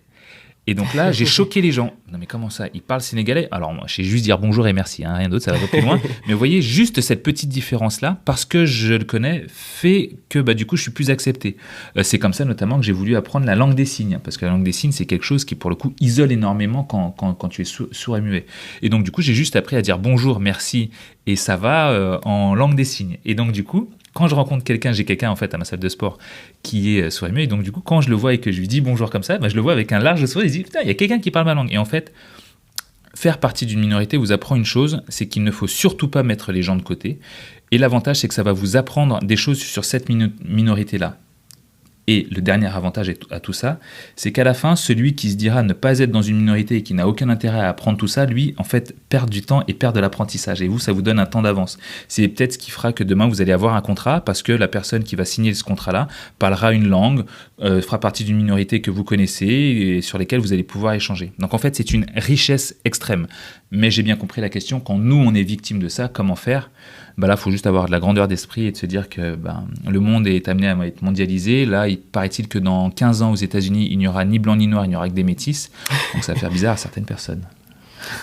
Et donc là, j'ai choqué les gens. Non mais comment ça? Il parle sénégalais? Alors moi, je sais juste dire bonjour et merci, hein, rien d'autre, ça va pas plus loin. Mais vous voyez, juste cette petite différence-là, parce que je le connais, fait que du coup, je suis plus accepté. C'est comme ça notamment que j'ai voulu apprendre la langue des signes, parce que la langue des signes, c'est quelque chose qui, pour le coup, isole énormément quand tu es sourd et muet. Et donc du coup, j'ai juste appris à dire bonjour, merci, et ça va en langue des signes. Et donc du coup, quand je rencontre quelqu'un, j'ai quelqu'un en fait à ma salle de sport qui est sourd et muet, et donc du coup quand je le vois et que je lui dis bonjour comme ça, je le vois avec un large sourire, il se dit putain, il y a quelqu'un qui parle ma langue. Et en fait, faire partie d'une minorité vous apprend une chose, c'est qu'il ne faut surtout pas mettre les gens de côté. Et l'avantage, c'est que ça va vous apprendre des choses sur cette minorité-là. Et le dernier avantage à tout ça, c'est qu'à la fin, celui qui se dira ne pas être dans une minorité et qui n'a aucun intérêt à apprendre tout ça, lui, en fait, perd du temps et perd de l'apprentissage. Et vous, ça vous donne un temps d'avance. C'est peut-être ce qui fera que demain, vous allez avoir un contrat parce que la personne qui va signer ce contrat-là parlera une langue, fera partie d'une minorité que vous connaissez et sur lesquelles vous allez pouvoir échanger. Donc en fait, c'est une richesse extrême. Mais j'ai bien compris la question, quand nous, on est victime de ça, comment faire ? Là, il faut juste avoir de la grandeur d'esprit et de se dire que le monde est amené à être mondialisé. Là, il paraît-il que dans 15 ans aux États-Unis, il n'y aura ni blanc ni noir, il n'y aura que des métis. Donc ça va faire bizarre à certaines personnes.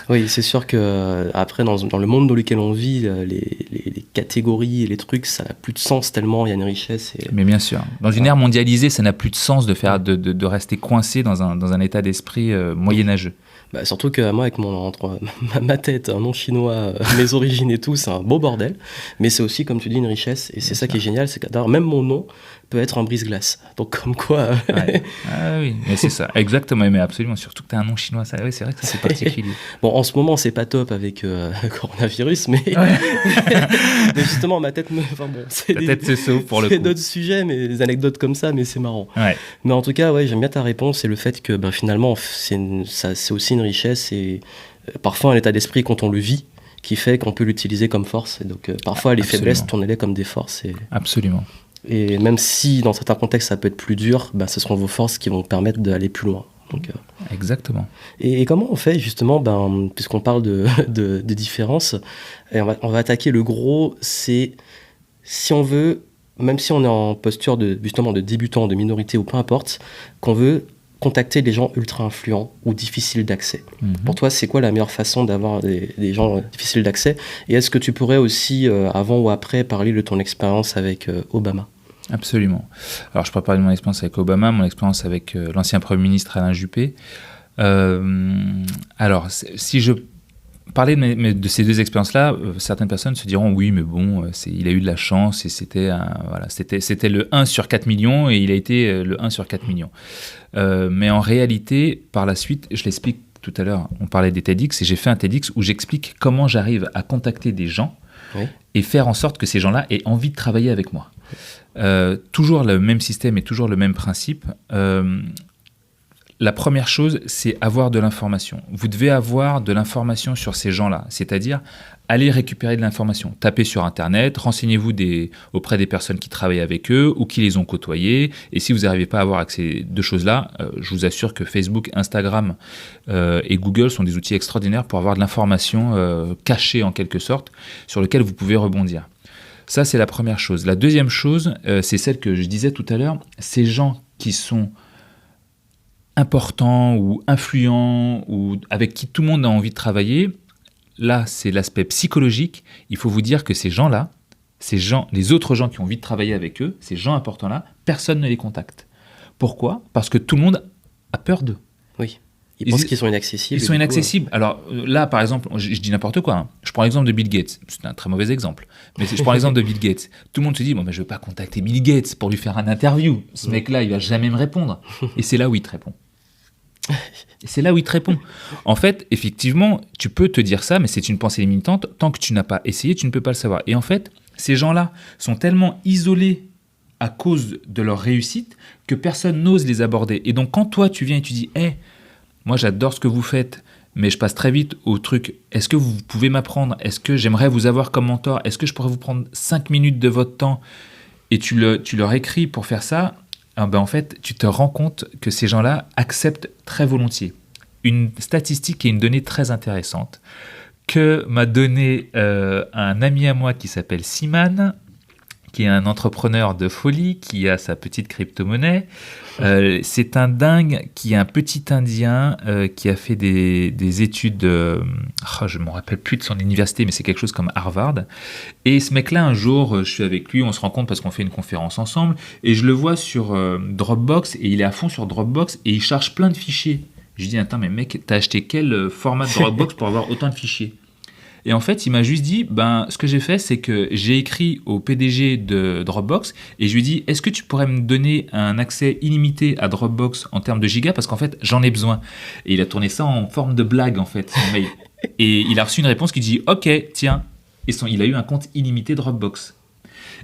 Oui, c'est sûr que après dans le monde dans lequel on vit, les catégories et les trucs, ça n'a plus de sens tellement il y a une richesse. Mais bien sûr, dans une ère mondialisée, ça n'a plus de sens de rester coincé dans un état d'esprit moyenâgeux. Surtout que moi, avec ma tête, un nom chinois, mes origines et tout, c'est un beau bordel. Mais c'est aussi, comme tu dis, une richesse. Et c'est ça qui est génial, c'est que d'ailleurs, même mon nom peut être un brise-glace. Donc comme quoi... Ouais. Ah oui, mais c'est ça, exactement, mais absolument. Surtout que tu as un nom chinois, ça, oui, c'est vrai que ça, c'est particulier. Bon, en ce moment, c'est pas top avec le coronavirus, mais... Ouais. Mais justement, ma tête me... Enfin bon, tête se sauve pour le coup. C'est d'autres sujets, mais des anecdotes comme ça, mais c'est marrant. Ouais. Mais en tout cas, ouais, j'aime bien ta réponse et le fait que finalement, c'est aussi une richesse et parfois un état d'esprit quand on le vit qui fait qu'on peut l'utiliser comme force. Et donc parfois, les faiblesses, tournez-les comme des forces. Absolument. Et même si dans certains contextes ça peut être plus dur, ce seront vos forces qui vont permettre d'aller plus loin. Donc, exactement. Et comment on fait justement, puisqu'on parle de différences, et on va attaquer le gros, c'est si on veut, même si on est en posture justement de débutant, de minorité ou peu importe, qu'on veut contacter des gens ultra influents ou difficiles d'accès. Pour toi, c'est quoi la meilleure façon d'avoir des gens difficiles d'accès? Et est-ce que tu pourrais aussi, avant ou après, parler de ton expérience avec Obama? Absolument. Alors, je peux parler de mon expérience avec Obama, mon expérience avec l'ancien Premier ministre Alain Juppé. Alors, si je parlais de ces deux expériences-là, certaines personnes se diront oui, mais bon, il a eu de la chance et c'était le 1 sur 4 millions et il a été le 1 sur 4 millions. Mais en réalité, par la suite, je l'explique tout à l'heure, on parlait des TEDx et j'ai fait un TEDx où j'explique comment j'arrive à contacter des gens et faire en sorte que ces gens-là aient envie de travailler avec moi. Toujours le même système et toujours le même principe. la première chose, c'est avoir de l'information. Vous devez avoir de l'information sur ces gens-là, c'est-à-dire aller récupérer de l'information. Tapez sur Internet, renseignez-vous auprès des personnes qui travaillent avec eux ou qui les ont côtoyés. Et si vous n'arrivez pas à avoir accès à ces deux choses-là, je vous assure que Facebook, Instagram et Google sont des outils extraordinaires pour avoir de l'information cachée en quelque sorte, sur lequel vous pouvez rebondir. Ça, c'est la première chose. La deuxième chose, c'est celle que je disais tout à l'heure, ces gens qui sont importants ou influents ou avec qui tout le monde a envie de travailler, là, c'est l'aspect psychologique. Il faut vous dire que ces gens-là, les autres gens qui ont envie de travailler avec eux, ces gens importants-là, personne ne les contacte. Pourquoi ? Parce que tout le monde a peur d'eux. Oui. Ils pensent qu'ils sont inaccessibles. Ils sont inaccessibles. Alors là, par exemple, je dis n'importe quoi. Hein. Je prends l'exemple de Bill Gates. C'est un très mauvais exemple. Mais je prends l'exemple de Bill Gates. Tout le monde se dit, bon, mais je ne veux pas contacter Bill Gates pour lui faire un interview. Ce mec-là, il ne va jamais me répondre. Et c'est là où il te répond. En fait, effectivement, tu peux te dire ça, mais c'est une pensée limitante. Tant que tu n'as pas essayé, tu ne peux pas le savoir. Et en fait, ces gens-là sont tellement isolés à cause de leur réussite que personne n'ose les aborder. Et donc, quand toi, tu viens et tu dis, hey, moi, j'adore ce que vous faites, mais je passe très vite au truc, est-ce que vous pouvez m'apprendre ? Est-ce que j'aimerais vous avoir comme mentor ? Est-ce que je pourrais vous prendre 5 minutes de votre temps ? Et tu leur écris pour faire ça. En fait, tu te rends compte que ces gens-là acceptent très volontiers. Une statistique et une donnée très intéressante que m'a donné un ami à moi qui s'appelle Siman, qui est un entrepreneur de folie, qui a sa petite crypto-monnaie. C'est un dingue qui est un petit Indien qui a fait des études, je ne me rappelle plus de son université, mais c'est quelque chose comme Harvard. Et ce mec-là, un jour, je suis avec lui, on se rencontre parce qu'on fait une conférence ensemble, et je le vois sur Dropbox, et il est à fond sur Dropbox, et il charge plein de fichiers. Je lui dis, attends, mais mec, t'as acheté quel format de Dropbox pour avoir autant de fichiers ? Et en fait, il m'a juste dit, ce que j'ai fait, c'est que j'ai écrit au PDG de Dropbox et je lui ai dit, est-ce que tu pourrais me donner un accès illimité à Dropbox en termes de gigas ? Parce qu'en fait, j'en ai besoin. Et il a tourné ça en forme de blague, en fait, son mail. Et il a reçu une réponse qui dit, ok, tiens. Et il a eu un compte illimité Dropbox.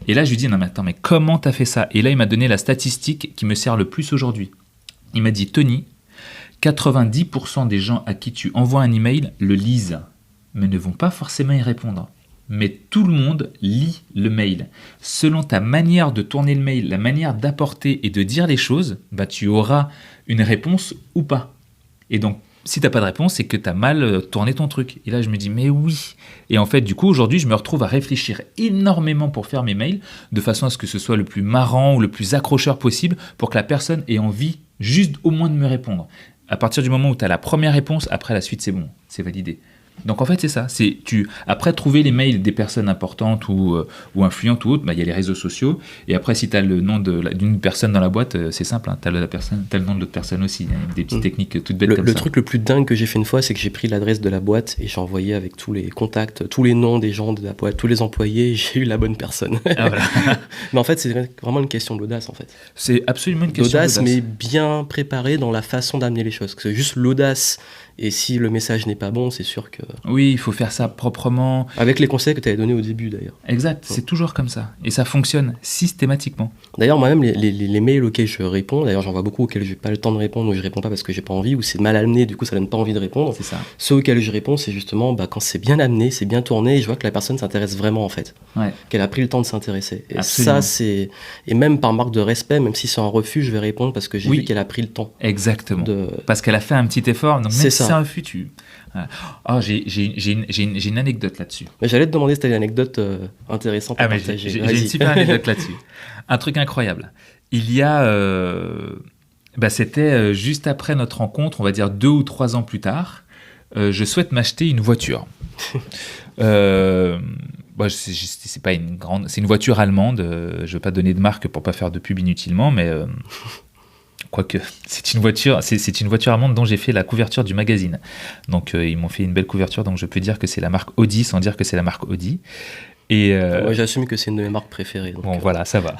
Et là, je lui dis, non, mais attends, mais comment t'as fait ça ? Et là, il m'a donné la statistique qui me sert le plus aujourd'hui. Il m'a dit, Tony, 90% des gens à qui tu envoies un email le lisent, mais ne vont pas forcément y répondre. Mais tout le monde lit le mail. Selon ta manière de tourner le mail, la manière d'apporter et de dire les choses, tu auras une réponse ou pas. Et donc, si tu n'as pas de réponse, c'est que tu as mal tourné ton truc. Et là, je me dis, mais oui. Et en fait, du coup, aujourd'hui, je me retrouve à réfléchir énormément pour faire mes mails, de façon à ce que ce soit le plus marrant ou le plus accrocheur possible, pour que la personne ait envie juste au moins de me répondre. À partir du moment où tu as la première réponse, après la suite, c'est bon, c'est validé. Donc en fait c'est ça, après trouver les mails des personnes importantes ou influentes ou autres, il y a les réseaux sociaux, et après si tu as le nom d'une personne dans la boîte, c'est simple, tu as le nom de l'autre personne aussi, des petites techniques toutes bêtes comme ça. Le truc le plus dingue que j'ai fait une fois, c'est que j'ai pris l'adresse de la boîte et j'ai envoyé avec tous les contacts, tous les noms des gens de la boîte, tous les employés, et j'ai eu la bonne personne. Ah, voilà. Mais en fait c'est vraiment une question d'audace en fait. C'est absolument une question d'audace. Mais bien préparée dans la façon d'amener les choses, c'est juste l'audace. Et si le message n'est pas bon, c'est sûr que... Oui, il faut faire ça proprement. Avec les conseils que tu avais donnés au début, d'ailleurs. Exact, c'est toujours comme ça. Et ça fonctionne systématiquement. D'ailleurs, moi-même, les mails auxquels je réponds, d'ailleurs, j'en vois beaucoup auxquels je n'ai pas le temps de répondre, ou je ne réponds pas parce que je n'ai pas envie, ou c'est mal amené, du coup, ça ne donne pas envie de répondre. C'est ça. Ceux auxquels je réponds, c'est justement quand c'est bien amené, c'est bien tourné, et je vois que la personne s'intéresse vraiment, en fait. Ouais. Qu'elle a pris le temps de s'intéresser. Et absolument. Ça, c'est... Et même par marque de respect, même si c'est un refus, je vais répondre parce que j'ai vu qu'elle a pris le temps. Exactement. Parce qu'elle a fait un petit effort. Donc même si c'est un refus, j'ai une anecdote là-dessus. Mais j'allais te demander si tu as une anecdote intéressante à partager. J'ai une super anecdote là-dessus. Un truc incroyable. Il y a... c'était juste après notre rencontre, on va dire 2 ou 3 ans plus tard, je souhaite m'acheter une voiture. C'est pas une grande... C'est une voiture allemande. Je ne veux pas donner de marque pour ne pas faire de pub inutilement, mais... Quoique, c'est une voiture allemande dont j'ai fait la couverture du magazine. Donc, ils m'ont fait une belle couverture, donc je peux dire que c'est la marque Audi sans dire que c'est la marque Audi. Et moi, j'assume que c'est une de mes marques préférées. Donc voilà, ça va.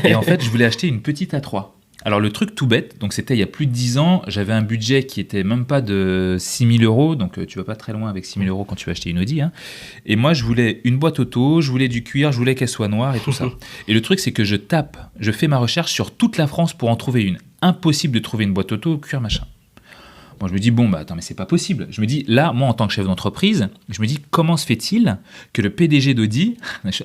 Et en fait, je voulais acheter une petite A3. Alors, le truc tout bête, donc c'était il y a plus de 10 ans, j'avais un budget qui était même pas de 6 000 €, donc tu vas pas très loin avec 6 000 € quand tu vas acheter une Audi. Hein. Et moi, je voulais une boîte auto, je voulais du cuir, je voulais qu'elle soit noire et tout ça. Et le truc, c'est que je fais ma recherche sur toute la France pour en trouver une. impossible de trouver une boîte auto au cuir, machin. Bon, je me dis, bon, bah attends, mais c'est pas possible. Je me dis, là, moi, en tant que chef d'entreprise, je me dis, comment se fait-il que le PDG d'Audi,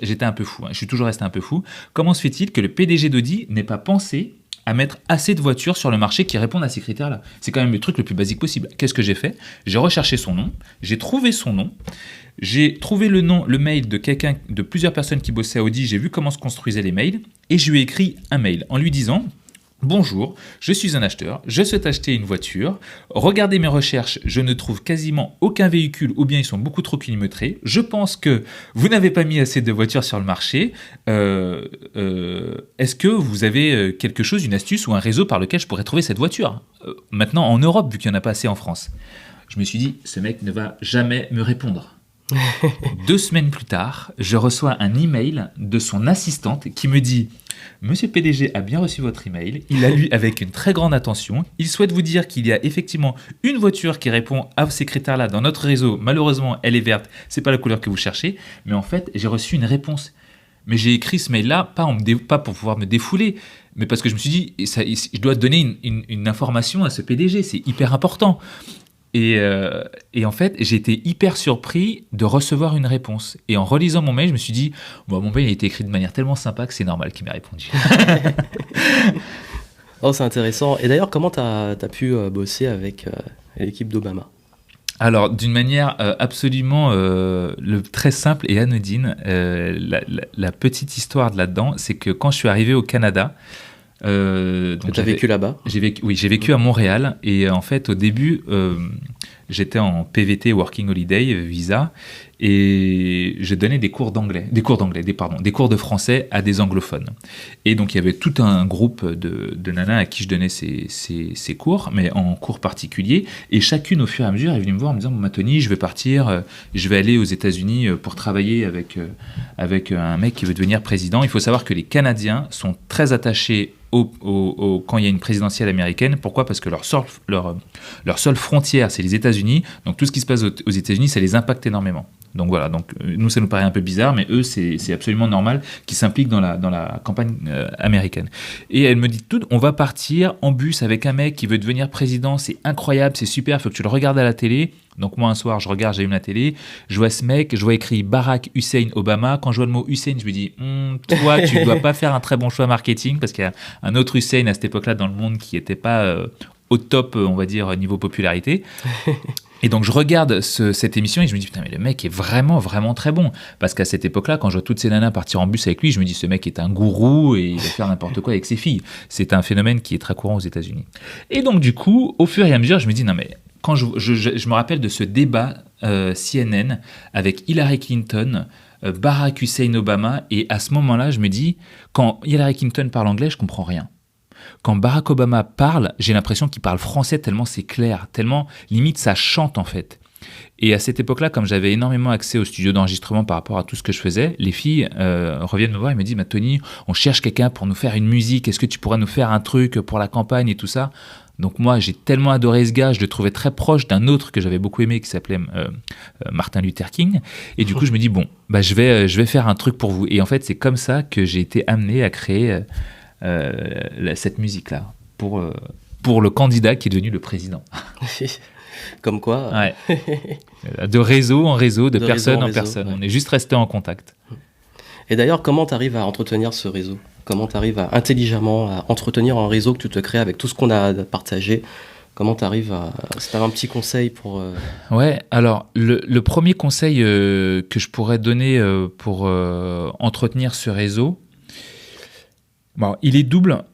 j'étais un peu fou, je suis toujours resté un peu fou, comment se fait-il que le PDG d'Audi n'ait pas pensé à mettre assez de voitures sur le marché qui répondent à ces critères-là? C'est quand même le truc le plus basique possible. Qu'est-ce que j'ai fait? J'ai recherché son nom, j'ai trouvé son nom, j'ai trouvé le nom, le mail de plusieurs personnes qui bossaient à Audi, j'ai vu comment se construisaient les mails, et je lui ai écrit un mail en lui disant: bonjour, je suis un acheteur, je souhaite acheter une voiture. Regardez mes recherches, je ne trouve quasiment aucun véhicule ou bien ils sont beaucoup trop kilométrés. Je pense que vous n'avez pas mis assez de voitures sur le marché. Est-ce que vous avez quelque chose, une astuce ou un réseau par lequel je pourrais trouver cette voiture? Maintenant en Europe, vu qu'il n'y en a pas assez en France. Je me suis dit, ce mec ne va jamais me répondre. 2 semaines plus tard, je reçois un email de son assistante qui me dit: Monsieur le PDG a bien reçu votre email, il l'a lu avec une très grande attention, il souhaite vous dire qu'il y a effectivement une voiture qui répond à ces critères-là dans notre réseau. Malheureusement, elle est verte, c'est pas la couleur que vous cherchez, mais en fait, j'ai reçu une réponse. Mais j'ai écrit ce mail-là, pas pour pouvoir me défouler, mais parce que je me suis dit, je dois donner une information à ce PDG, c'est hyper important. Et en fait, j'ai été hyper surpris de recevoir une réponse. Et en relisant mon mail, je me suis dit, bon, mon mail a été écrit de manière tellement sympa que c'est normal qu'il m'ait répondu. Oh, c'est intéressant. Et d'ailleurs, comment tu as pu bosser avec l'équipe d'Obama? Alors, d'une manière absolument très simple et anodine, la petite histoire de là-dedans, c'est que quand je suis arrivé au Canada, donc tu as vécu là-bas? Oui, j'ai vécu à Montréal, et en fait au début j'étais en PVT, Working Holiday, visa, et je donnais des cours de français à des anglophones. Et donc il y avait tout un groupe de nanas à qui je donnais ces cours, mais en cours particulier, et chacune au fur et à mesure est venue me voir en me disant: bon, Tony, je vais partir, je vais aller aux États-Unis pour travailler avec un mec qui veut devenir président. Il faut savoir que les Canadiens sont très attachés quand il y a une présidentielle américaine. Pourquoi? Parce que leur seule frontière, c'est les États-Unis. Donc tout ce qui se passe aux États-Unis, ça les impacte énormément. Donc voilà, nous ça nous paraît un peu bizarre, mais eux c'est absolument normal qu'ils s'impliquent dans la campagne américaine. Et elle me dit tout: on va partir en bus avec un mec qui veut devenir président, c'est incroyable, c'est super, il faut que tu le regardes à la télé. Donc moi un soir j'allume la télé, je vois ce mec, je vois écrit Barack Hussein Obama. Quand je vois le mot Hussein, je me dis toi tu dois pas faire un très bon choix marketing, parce qu'il y a un autre Hussein à cette époque-là dans le monde qui était pas au top, on va dire, niveau popularité. Et donc je regarde cette émission et je me dis: putain, mais le mec est vraiment vraiment très bon, parce qu'à cette époque-là, quand je vois toutes ces nanas partir en bus avec lui, je me dis: ce mec est un gourou et il va faire n'importe quoi avec ses filles. C'est un phénomène qui est très courant aux États-Unis. Et donc du coup, au fur et à mesure, je me dis: non mais quand je me rappelle de ce débat CNN avec Hillary Clinton, Barack Hussein Obama, et à ce moment-là, je me dis, quand Hillary Clinton parle anglais, je comprends rien. Quand Barack Obama parle, j'ai l'impression qu'il parle français tellement c'est clair, tellement limite ça chante en fait. Et à cette époque-là, comme j'avais énormément accès au studio d'enregistrement par rapport à tout ce que je faisais, les filles reviennent me voir et me disent: Tony, on cherche quelqu'un pour nous faire une musique, est-ce que tu pourrais nous faire un truc pour la campagne et tout ça? Donc moi, j'ai tellement adoré ce gars, je le trouvais très proche d'un autre que j'avais beaucoup aimé qui s'appelait Martin Luther King. Et du coup, je me dis: bon, bah, je vais faire un truc pour vous. Et en fait, c'est comme ça que j'ai été amené à créer cette musique-là pour le candidat qui est devenu le président. Comme quoi. Ouais. De réseau en réseau, de personne en personne. Ouais. On est juste resté en contact. Et d'ailleurs, comment tu arrives à entretenir ce réseau? Comment tu arrives à intelligemment à entretenir un réseau que tu te crées avec tout ce qu'on a partagé? Comment tu arrives à... Si tu as un petit conseil pour... Ouais, alors le premier conseil que je pourrais donner pour entretenir ce réseau, bon, il est double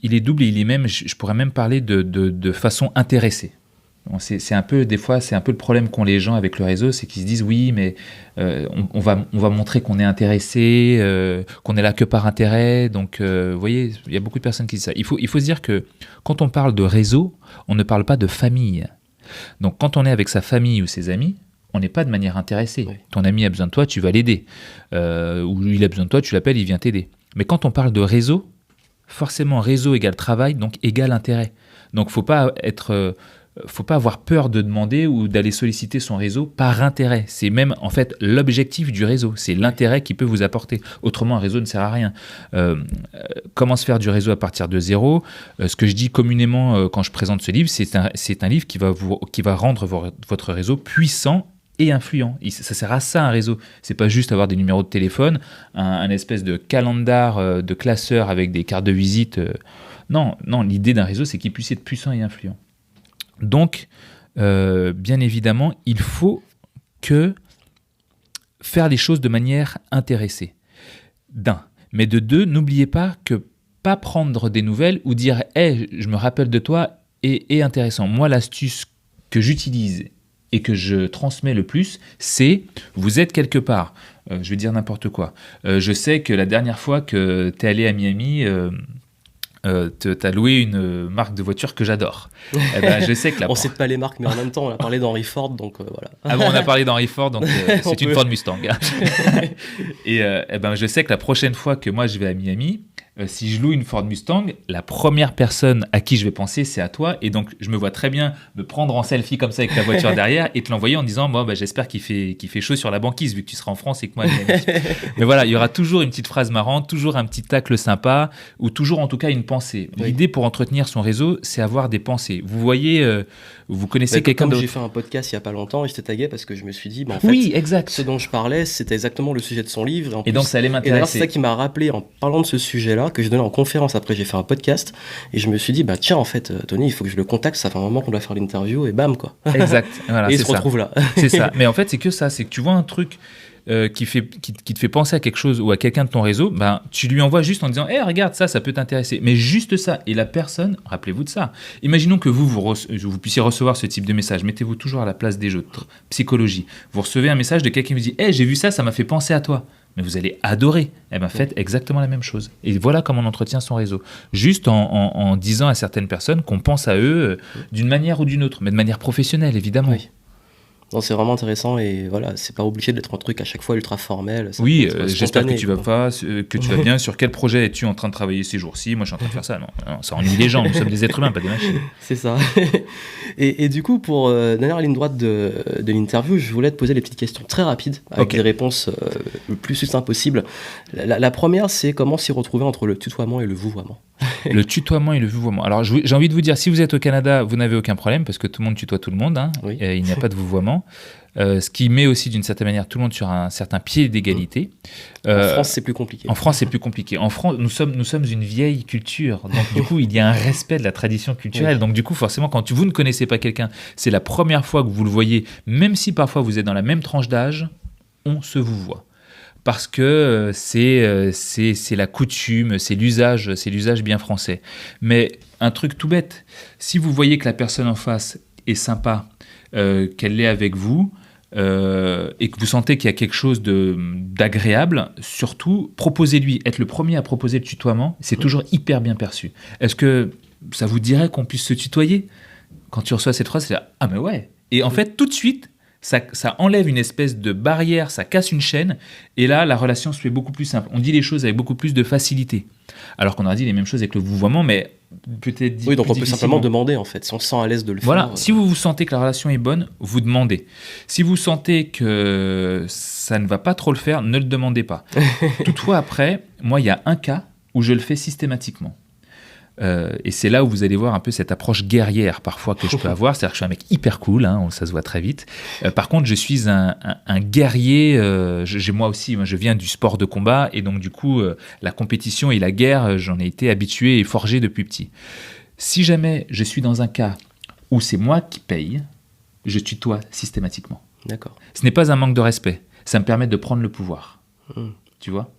et il est même, je pourrais même parler de façon intéressée. Bon, c'est un peu, des fois, c'est un peu le problème qu'ont les gens avec le réseau, c'est qu'ils se disent: oui, mais on va montrer qu'on est intéressé, qu'on est là que par intérêt. Donc, vous voyez, il y a beaucoup de personnes qui disent ça. Il faut se dire que quand on parle de réseau, on ne parle pas de famille. Donc, quand on est avec sa famille ou ses amis, on n'est pas de manière intéressée. Oui. Ton ami a besoin de toi, tu vas l'aider. Ou il a besoin de toi, tu l'appelles, il vient t'aider. Mais quand on parle de réseau, forcément, réseau égale travail, donc égale intérêt. Donc, il ne faut pas être faut pas avoir peur de demander ou d'aller solliciter son réseau par intérêt. C'est même en fait l'objectif du réseau, c'est l'intérêt qu'il peut vous apporter. Autrement, un réseau ne sert à rien. Comment se faire du réseau à partir de zéro? Ce que je dis communément quand je présente ce livre, c'est un livre qui va rendre votre réseau puissant et influent. Ça sert à ça un réseau. C'est pas juste avoir des numéros de téléphone, un espèce de calendar de classeur avec des cartes de visite. Non, l'idée d'un réseau, c'est qu'il puisse être puissant et influent. Donc, bien évidemment, il faut faire les choses de manière intéressée. D'un. Mais de deux, n'oubliez pas que pas prendre des nouvelles ou dire « Hey, je me rappelle de toi » est intéressant. Moi, l'astuce que j'utilise et que je transmets le plus, c'est vous êtes quelque part. Je vais dire n'importe quoi. Je sais que la dernière fois que tu es allé à Miami, t'as loué une marque de voiture que j'adore. Je sais que on ne sait pas les marques, mais en même temps, on a parlé d'Henry Ford, donc voilà. Ah bon, on a parlé d'Henry Ford, donc c'est une Ford Mustang. Et je sais que la prochaine fois que moi je vais à Miami, si je loue une Ford Mustang, la première personne à qui je vais penser, c'est à toi. Et donc, je me vois très bien me prendre en selfie comme ça avec ta voiture derrière et te l'envoyer en disant j'espère qu'il fait chaud sur la banquise vu que tu seras en France et que moi, mais voilà, il y aura toujours une petite phrase marrante, toujours un petit tacle sympa ou toujours en tout cas une pensée. Oui. L'idée pour entretenir son réseau, c'est avoir des pensées. Vous voyez, vous connaissez quelqu'un d'autre. J'ai fait un podcast il n'y a pas longtemps et je t'ai tagué parce que je me suis dit, en fait, oui, exact. Ce dont je parlais, c'était exactement le sujet de son livre. Et donc, ça allait m'intéresser. Et d'ailleurs, c'est ça qui m'a rappelé en parlant de ce sujet-là, que je donnais en conférence. Après, j'ai fait un podcast et je me suis dit, tiens, en fait, Tony, il faut que je le contacte. Ça fait un moment qu'on doit faire l'interview et bam, quoi. Exact. Voilà, et il se retrouve là. C'est ça. Mais en fait, c'est que ça. C'est que tu vois un truc qui te fait penser à quelque chose ou à quelqu'un de ton réseau, tu lui envoies juste en disant hey, regarde ça peut t'intéresser. Mais juste ça. Et la personne, rappelez-vous de ça. Imaginons que vous puissiez recevoir ce type de message. Mettez-vous toujours à la place des autres. Psychologie. Vous recevez un message de quelqu'un qui vous dit hey, j'ai vu ça m'a fait penser à toi. Mais vous allez adorer. Faites exactement la même chose. Et voilà comment on entretient son réseau. Juste en disant à certaines personnes qu'on pense à eux d'une manière ou d'une autre, mais de manière professionnelle, évidemment. Oui. Non, c'est vraiment intéressant et voilà, c'est pas obligé d'être un truc à chaque fois ultra formel. Oui, j'espère que tu vas bien. Sur quel projet es-tu en train de travailler ces jours-ci? Moi, je suis en train de faire ça. Non, ça ennuie les gens. Nous sommes des êtres humains, pas des machines. C'est ça. Et du coup, pour dernière ligne droite de l'interview, je voulais te poser des petites questions très rapides avec des réponses le plus succinctes possible. La première, c'est comment s'y retrouver entre le tutoiement et le vouvoiement. Le tutoiement et le vouvoiement. Alors, j'ai envie de vous dire, si vous êtes au Canada, vous n'avez aucun problème parce que tout le monde tutoie tout le monde. Oui. Il n'y a pas de vouvoiement. Ce qui met aussi d'une certaine manière tout le monde sur un certain pied d'égalité. En France, c'est plus compliqué. En France, c'est plus compliqué. En France, nous sommes une vieille culture. Donc, du coup, il y a un respect de la tradition culturelle. Oui. Donc, du coup, forcément, quand vous ne connaissez pas quelqu'un, c'est la première fois que vous le voyez, même si parfois vous êtes dans la même tranche d'âge, on se vouvoie. Parce que c'est la coutume, c'est l'usage bien français. Mais un truc tout bête, si vous voyez que la personne en face est sympa, qu'elle l'est avec vous, et que vous sentez qu'il y a quelque chose d'agréable, surtout, proposez-lui. Être le premier à proposer le tutoiement, c'est toujours hyper bien perçu. Est-ce que ça vous dirait qu'on puisse se tutoyer? Quand tu reçois cette phrase, c'est là, ah mais ouais. Et en fait, tout de suite, ça enlève une espèce de barrière, ça casse une chaîne, et là, la relation se fait beaucoup plus simple. On dit les choses avec beaucoup plus de facilité. Alors qu'on a dit les mêmes choses avec le vouvoiement, mais peut-être oui, donc on peut simplement demander, en fait, si on se sent à l'aise de le faire. Voilà, si vous sentez que la relation est bonne, vous demandez. Si vous sentez que ça ne va pas trop le faire, ne le demandez pas. Toutefois, après, moi, il y a un cas où je le fais systématiquement. Et c'est là où vous allez voir un peu cette approche guerrière parfois que je peux avoir, c'est-à-dire que je suis un mec hyper cool, ça se voit très vite. Par contre, je suis un guerrier, moi je viens du sport de combat et donc du coup, la compétition et la guerre, j'en ai été habitué et forgé depuis petit. Si jamais je suis dans un cas où c'est moi qui paye, je tutoie systématiquement. D'accord. Ce n'est pas un manque de respect, ça me permet de prendre le pouvoir. Tu vois ?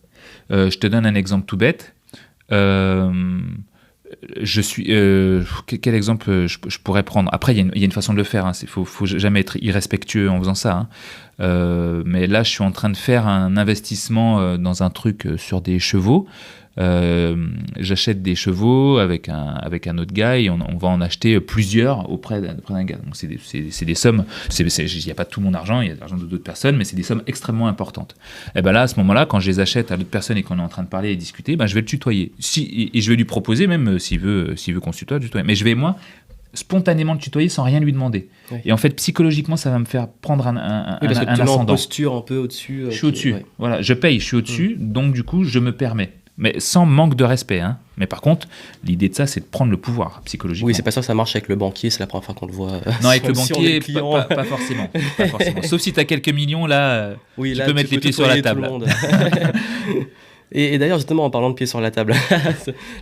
Je te donne un exemple tout bête. Quel exemple je pourrais prendre? Après, il y a une façon de le faire. Il faut jamais être irrespectueux en faisant ça. Mais là, je suis en train de faire un investissement dans un truc sur des chevaux. J'achète des chevaux avec un autre gars et on va en acheter plusieurs auprès d'un gars. Donc c'est des sommes. Il n'y a pas tout mon argent, il y a de l'argent d'autres personnes, mais c'est des sommes extrêmement importantes. Et ben là, à ce moment-là, quand je les achète à l'autre personne et qu'on est en train de parler et discuter, je vais le tutoyer. Et je vais lui proposer même s'il veut qu'on se tutoie, tutoyer. Mais je vais moi spontanément le tutoyer sans rien lui demander. Oui. Et en fait, psychologiquement, ça va me faire prendre un Oui, parce que tu te mets en ascendant. posture un peu au-dessus. Je suis au-dessus. Ouais. Voilà, je paye, je suis au-dessus, donc du coup, je me permets. Mais sans manque de respect. Hein. Mais par contre, l'idée de ça, c'est de prendre le pouvoir psychologiquement. Oui, c'est pas ça que ça marche avec le banquier, c'est la première fois qu'on le voit. Non, avec le si on est banquier, client. pas forcément. Pas forcément. Sauf si tu as quelques millions, là, Oui, tu là, peux mettre les pieds sur la tutoyer tout table. le monde. Et d'ailleurs, justement, en parlant de pieds sur la table,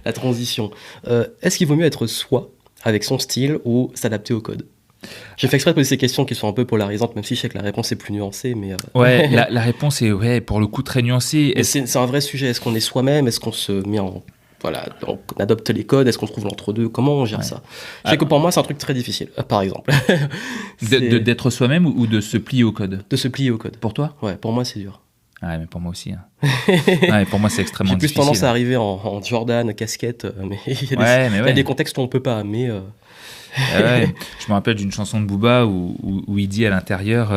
la transition, est-ce qu'il vaut mieux être soi, avec son style, ou s'adapter au code? J'ai fait exprès de poser ces questions qui sont un peu polarisantes, même si je sais que la réponse est plus nuancée. Mais Ouais, la réponse est, pour le coup, très nuancée. mais c'est un vrai sujet. Est-ce qu'on est soi-même? Est-ce qu'on se met en... Voilà, on adopte les codes? Est-ce qu'on trouve l'entre-deux? Comment on gère ça? Je sais que pour moi, c'est un truc très difficile, par exemple. D'être soi-même ou de se plier au code? De se plier au code. Pour toi? Ouais, pour moi, c'est dur. Ouais, mais pour moi aussi. Hein. Ouais, pour moi, c'est extrêmement J'ai plus difficile. tendance à arriver en Jordan, casquette, mais il y a Ouais, mais il y a ouais. des contextes où on peut pas. Mais Ouais. Je me rappelle d'une chanson de Booba où il dit à l'intérieur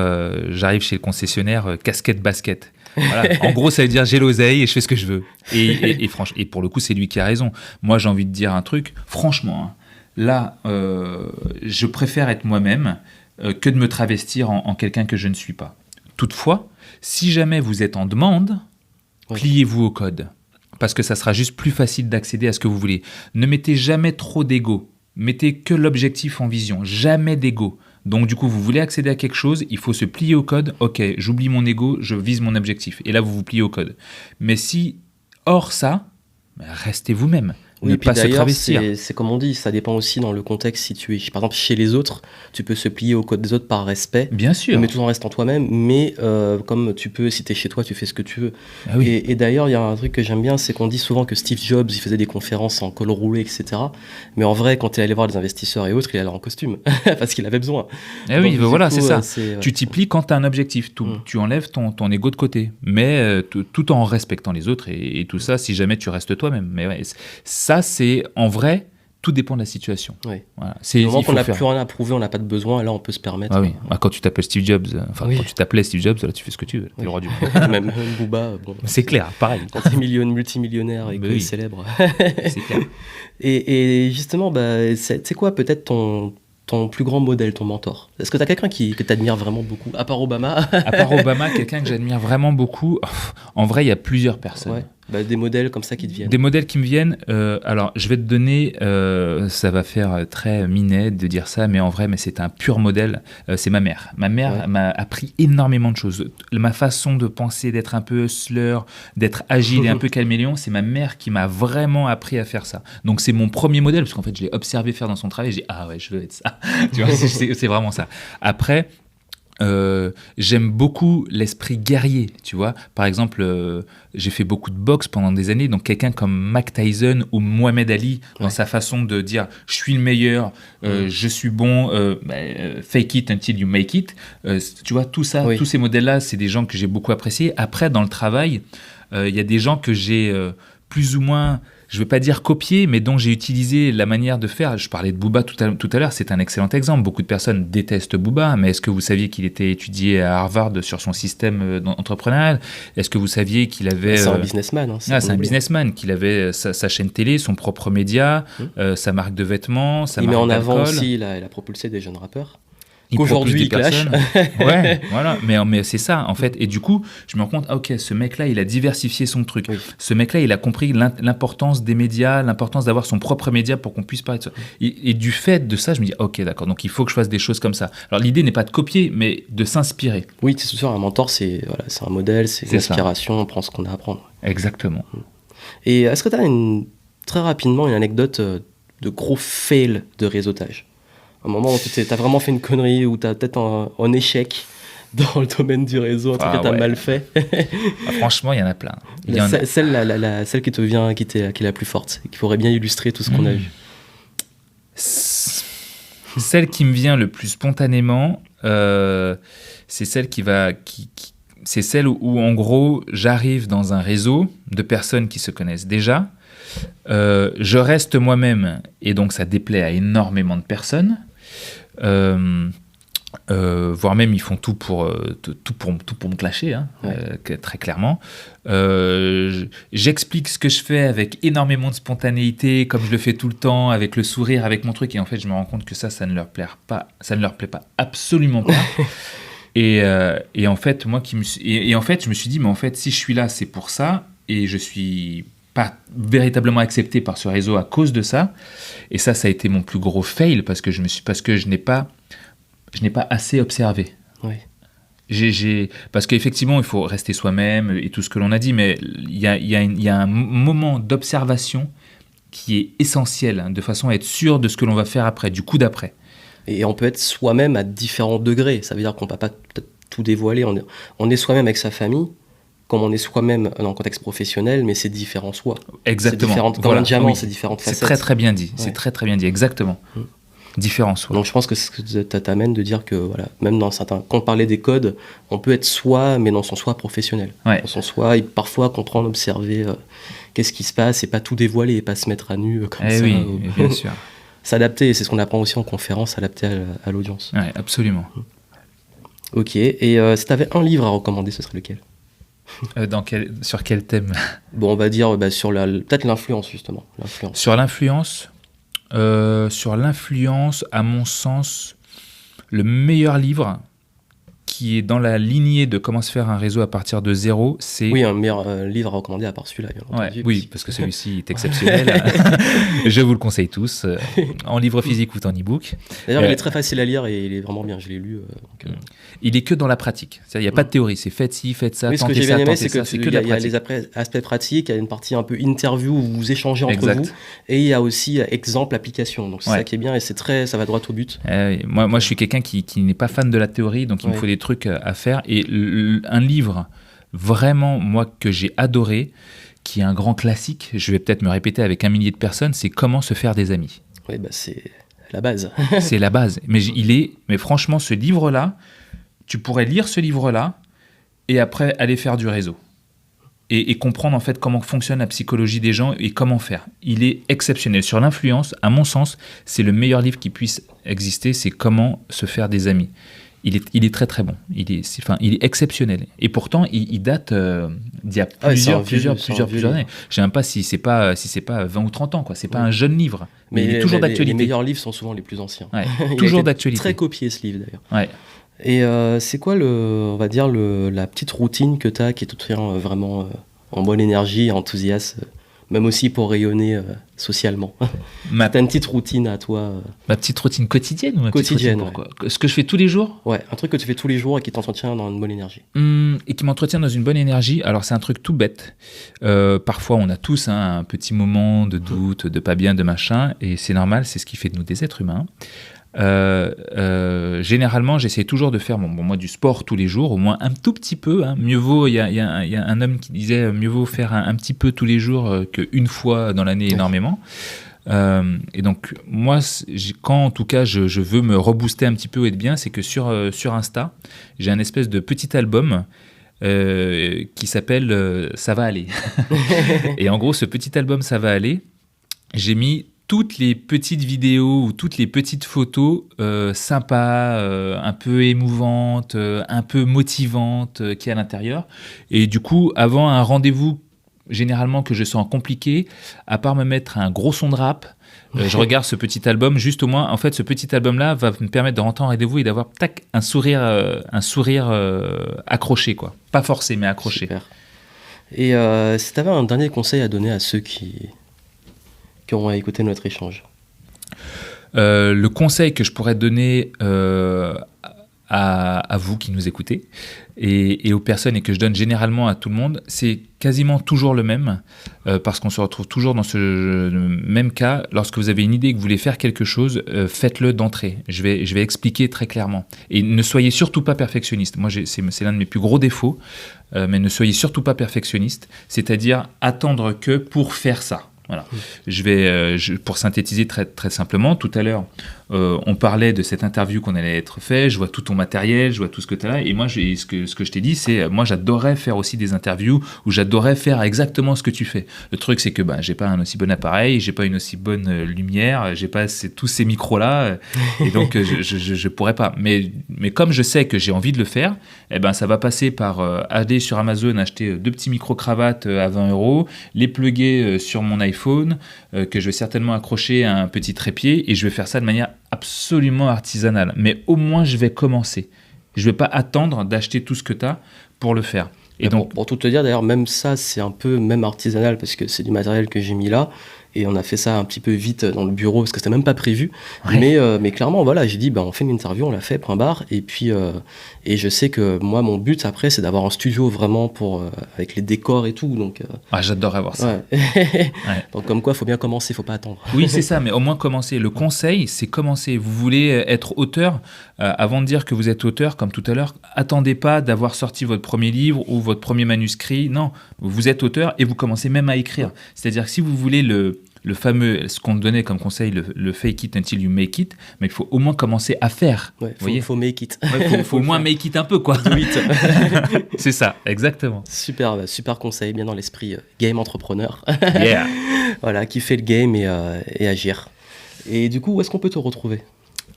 j'arrive chez le concessionnaire, casquette, basket. Voilà. En gros, ça veut dire j'ai l'oseille et je fais ce que je veux. Et pour le coup, c'est lui qui a raison. Moi, j'ai envie de dire un truc. Franchement, hein, là, je préfère être moi-même que de me travestir en quelqu'un que je ne suis pas. Toutefois, si jamais vous êtes en demande, Ouais. pliez-vous au code. Parce que ça sera juste plus facile d'accéder à ce que vous voulez. Ne mettez jamais trop d'ego. Mettez que l'objectif en vision. Jamais d'ego. Donc du coup, vous voulez accéder à quelque chose, il faut se plier au code. Ok, j'oublie mon ego, je vise mon objectif. Et là, vous vous pliez au code. Mais si, hors ça, restez vous-même. oui, Ne puis pas se d'ailleurs, travestir. c'est comme on dit, ça dépend aussi dans le contexte. Si tu es, par exemple, chez les autres, tu peux se plier au code des autres par respect, Bien sûr. mais tout en restant toi-même. Mais comme tu peux, si tu es chez toi, tu fais ce que tu veux. Ah oui. Et d'ailleurs, il y a un truc que j'aime bien, c'est qu'on dit souvent que Steve Jobs, il faisait des conférences en col roulé, etc. Mais en vrai, quand il allait voir les investisseurs et autres, il allait en costume, parce qu'il avait besoin. Ah oui, Donc, ben du voilà, coup, c'est ça. c'est, Tu t'y plies quand tu as un objectif. Tu enlèves ton ego de côté. Mais tout en respectant les autres et tout ça, si jamais tu restes toi-même. Mais ouais, ça, c'est en vrai, tout dépend de la situation. Ouais. Voilà. Au moment Il qu'on faut n'a faire. plus rien à prouver, on n'a pas de besoin, là, on peut se permettre. Ah oui. Ah, quand tu t'appelles Steve Jobs, Oui. quand tu t'appelais Steve Jobs, là, tu fais ce que tu veux. T'es Oui. le roi du monde. Même Booba, bon, C'est clair, pareil. quand t'es multimillionnaire et Mais que oui. célèbre. C'est clair. Et justement, bah, c'est quoi peut-être ton plus grand modèle, ton mentor? Est-ce que tu as quelqu'un que tu admires vraiment beaucoup, à part Obama? À part Obama, quelqu'un que j'admire vraiment beaucoup, en vrai, il y a plusieurs personnes. Ouais. Bah, des modèles comme ça qui te viennent. Des modèles qui me viennent, alors je vais te donner, ça va faire très minet de dire ça, mais en vrai, mais c'est un pur modèle, c'est ma mère. Ma mère Ouais. m'a appris énormément de choses. Ma façon de penser, d'être un peu hustler, d'être agile et un peu caméléon, c'est ma mère qui m'a vraiment appris à faire ça. Donc c'est mon premier modèle, parce qu'en fait, je l'ai observé faire dans son travail, j'ai dit, ah ouais, je veux être ça. Tu vois, c'est vraiment ça. Après, j'aime beaucoup l'esprit guerrier, tu vois. Par exemple, j'ai fait beaucoup de boxe pendant des années, donc quelqu'un comme Mike Tyson ou Mohamed Ali, dans Ouais. sa façon de dire « je suis le meilleur, je suis bon, fake it until you make it », tu vois, tout ça, Oui. tous ces modèles-là, c'est des gens que j'ai beaucoup appréciés. Après, dans le travail, il y a des gens que j'ai plus ou moins... Je ne veux pas dire copier, mais dont j'ai utilisé la manière de faire. Je parlais de Booba tout à l'heure, c'est un excellent exemple. Beaucoup de personnes détestent Booba, mais est-ce que vous saviez qu'il était étudié à Harvard sur son système entrepreneurial? Est-ce que vous saviez qu'il avait... C'est un businessman. Hein, c'est un businessman, qu'il avait sa chaîne télé, son propre média, sa marque de vêtements, sa Il met marque en avant d'alcool. aussi, il a propulsé des jeunes rappeurs. Il Qu'aujourd'hui, propulse des il clash. personnes. Ouais, voilà. Mais c'est ça, en fait. Et du coup, je me rends compte, ah, ok, ce mec-là, il a diversifié son truc. Oui. Ce mec-là, il a compris l'importance des médias, l'importance d'avoir son propre média pour qu'on puisse parler de ça. Et du fait de ça, je me dis, ok, d'accord, donc il faut que je fasse des choses comme ça. Alors, l'idée n'est pas de copier, mais de s'inspirer. Oui, c'est sûr, un mentor, c'est un modèle, c'est une C'est ça. inspiration, on prend ce qu'on a à apprendre. Exactement. Et est-ce que tu as très rapidement une anecdote de gros fail de réseautage? Un moment où tu as vraiment fait une connerie, ou tu as peut-être un échec dans le domaine du réseau, un truc Ah que tu as ouais. mal fait. Ah, franchement, il y en a plein. Il y en a. Celle qui te vient, qui est la plus forte, et qui pourrait bien illustrer tout ce qu'on a vu. Celle qui me vient le plus spontanément, c'est celle c'est celle où, en gros, j'arrive dans un réseau de personnes qui se connaissent déjà. Je reste moi-même, et donc ça déplaît à énormément de personnes. voire même ils font tout pour me clasher, hein, très clairement. J'explique ce que je fais avec énormément de spontanéité, comme je le fais tout le temps, avec le sourire, avec mon truc, et en fait je me rends compte que ça ne leur plaît pas, absolument pas. Et en fait en fait je me suis dit, mais en fait si je suis là c'est pour ça, et je suis pas véritablement accepté par ce réseau à cause de ça. Et ça a été mon plus gros fail, parce que je n'ai pas assez observé. Oui. Parce qu'effectivement, il faut rester soi-même et tout ce que l'on a dit, mais il y a un moment d'observation qui est essentiel, hein, de façon à être sûr de ce que l'on va faire après, du coup d'après. Et on peut être soi-même à différents degrés. Ça veut dire qu'on ne peut pas tout dévoiler. On est soi-même avec sa famille, comme on est soi-même dans le contexte professionnel, mais c'est différent soi. Exactement. Comme un diamant, c'est différentes facettes. C'est très très bien dit. C'est très très bien dit. Exactement. Différent soi. Donc je pense que ce que t'amène de dire que voilà, même dans certains, quand on parlait des codes, on peut être soi, mais dans son soi professionnel. Dans son soi, et parfois comprendre, observer qu'est-ce qui se passe, et pas tout dévoiler, et pas se mettre à nu comme ça. Oui, bien sûr. S'adapter, c'est ce qu'on apprend aussi en conférence, s'adapter à l'audience. Oui, absolument. Ok, et si tu avais un livre à recommander, ce serait lequel ? Sur quel thème ? Bon, on va dire sur peut-être l'influence, justement. Sur l'influence, à mon sens, le meilleur livre qui est dans la lignée de comment se faire un réseau à partir de zéro, c'est... Oui, un meilleur livre à recommander à part celui-là, bien entendu. Oui, parce que celui-ci est exceptionnel. Je vous le conseille tous, en livre physique ou en e-book. D'ailleurs, il est très facile à lire et il est vraiment bien, je l'ai lu. Il est que dans la pratique. Il n'y a pas de théorie, c'est faites ci, faites ça, oui, tentez ça, ça, tentez c'est ça. C'est qu'il y a les aspects pratiques, il y a une partie un peu interview où vous échangez entre vous, et il y a aussi exemple, application. Donc c'est ça qui est bien, et ça va droit au but. Moi, je suis quelqu'un qui n'est pas fan de la théorie, donc il me faut des trucs à faire. Et un livre, vraiment, moi, que j'ai adoré, qui est un grand classique, je vais peut-être me répéter avec 1 millier de personnes, c'est Comment se faire des amis. Oui, c'est la base. C'est la base. Mais franchement, ce livre-là, tu pourrais lire ce livre-là et après aller faire du réseau. Et comprendre en fait comment fonctionne la psychologie des gens et comment faire. Il est exceptionnel. Sur l'influence, à mon sens, c'est le meilleur livre qui puisse exister, c'est Comment se faire des amis. Il est très très bon. Il est exceptionnel. Et pourtant, il date d'il y a plusieurs années. Je ne sais même pas si c'est pas 20 ou 30 ans. C'est pas un jeune livre. Mais il est toujours d'actualité. Les meilleurs livres sont souvent les plus anciens. Ouais, toujours d'actualité. Très copié ce livre d'ailleurs. Ouais. Et c'est quoi on va dire la petite routine que tu as qui est tout vraiment en bonne énergie, enthousiaste, même aussi pour rayonner socialement. T'as une petite routine à toi Ma petite routine quotidienne ou ma quotidienne, petite routine Ce que je fais tous les jours ? Ouais, un truc que tu fais tous les jours et qui t'entretient dans une bonne énergie. Et qui m'entretient dans une bonne énergie. Alors c'est un truc tout bête. Parfois on a tous un petit moment de doute, de pas bien, de machin, et c'est normal, c'est ce qui fait de nous des êtres humains. Généralement, j'essaie toujours de faire moi du sport tous les jours, au moins un tout petit peu. Hein. Mieux vaut, il y a un homme qui disait mieux vaut faire un petit peu tous les jours qu'une fois dans l'année énormément. Et donc moi, quand en tout cas je veux me rebooster un petit peu et être bien, c'est que sur Insta, j'ai un espèce de petit album qui s'appelle Ça va aller. Et en gros, ce petit album Ça va aller, j'ai mis toutes les petites vidéos ou toutes les petites photos sympas, un peu émouvantes, un peu motivantes qu'il y a à l'intérieur. Et du coup, avant un rendez-vous, généralement que je sens compliqué, à part me mettre un gros son de rap, je regarde ce petit album, juste au moins, en fait, ce petit album-là va me permettre de rentrer en rendez-vous et d'avoir un sourire accroché, quoi. Pas forcé, mais accroché. Super. Et si tu avais un dernier conseil à donner à ceux qui ont écouté notre échange. Le conseil que je pourrais donner à vous qui nous écoutez et aux personnes et que je donne généralement à tout le monde, c'est quasiment toujours le même parce qu'on se retrouve toujours dans ce même cas. Lorsque vous avez une idée et que vous voulez faire quelque chose, faites-le d'entrée. Je vais expliquer très clairement. Et ne soyez surtout pas perfectionniste. Moi, c'est l'un de mes plus gros défauts, mais ne soyez surtout pas perfectionniste, c'est-à-dire attendre que pour faire ça. Voilà. Pour synthétiser très, très simplement, tout à l'heure, on parlait de cette interview qu'on allait être fait, je vois tout ton matériel, je vois tout ce que tu as là, et moi, ce que je t'ai dit, c'est, moi, j'adorerais faire aussi des interviews où j'adorerais faire exactement ce que tu fais. Le truc, c'est que j'ai pas un aussi bon appareil, j'ai pas une aussi bonne lumière, j'ai pas tous ces micros-là, et donc je pourrais pas. Mais comme je sais que j'ai envie de le faire, ça va passer par aller sur Amazon, acheter 2 petits micro-cravates à 20 €, les plugger sur mon iPhone, que je vais certainement accrocher à un petit trépied, et je vais faire ça de manière absolument artisanale. Mais au moins, je vais commencer. Je ne vais pas attendre d'acheter tout ce que tu as pour le faire. Et donc, pour tout te dire, d'ailleurs, même ça, c'est un peu même artisanal, parce que c'est du matériel que j'ai mis là. Et on a fait ça un petit peu vite dans le bureau parce que c'était même pas prévu. Ouais. Mais clairement, voilà, j'ai dit, on fait une interview, on l'a fait, point barre. Et puis, et je sais que moi, mon but après, c'est d'avoir un studio vraiment avec les décors et tout. Donc, j'adorerais voir ça. Ouais. Ouais. Donc, comme quoi, il faut bien commencer, il faut pas attendre. Oui, c'est ça, mais au moins commencer. Le conseil, c'est commencer. Vous voulez être auteur, avant de dire que vous êtes auteur, comme tout à l'heure, attendez pas d'avoir sorti votre premier livre ou votre premier manuscrit. Non, vous êtes auteur et vous commencez même à écrire. C'est-à-dire que si vous voulez le fameux, ce qu'on donnait comme conseil, le fake it until you make it, mais il faut au moins commencer à faire. Ouais, faut make it. Ouais, faut au moins make it un peu, quoi. Do it. C'est ça, exactement. Super conseil, bien dans l'esprit game entrepreneur. Yeah. Voilà, qui fait le game et agir. Et du coup, où est-ce qu'on peut te retrouver ?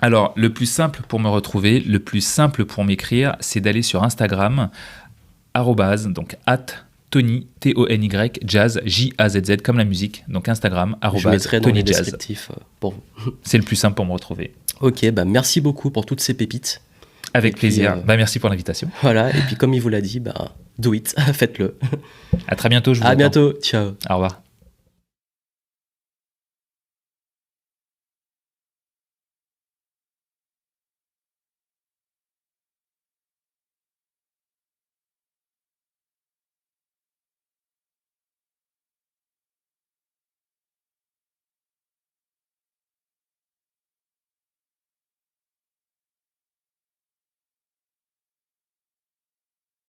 Alors, le plus simple pour me retrouver, le plus simple pour m'écrire, c'est d'aller sur Instagram, donc @Tony, Tony, Jazz, Jazz, comme la musique. Donc Instagram, je mettrai dans les descriptifs pour vous. C'est le plus simple pour me retrouver. Ok, merci beaucoup pour toutes ces pépites. Avec plaisir. Merci pour l'invitation. Voilà, et puis comme il vous l'a dit, do it, faites-le. À très bientôt. À bientôt, ciao. Au revoir.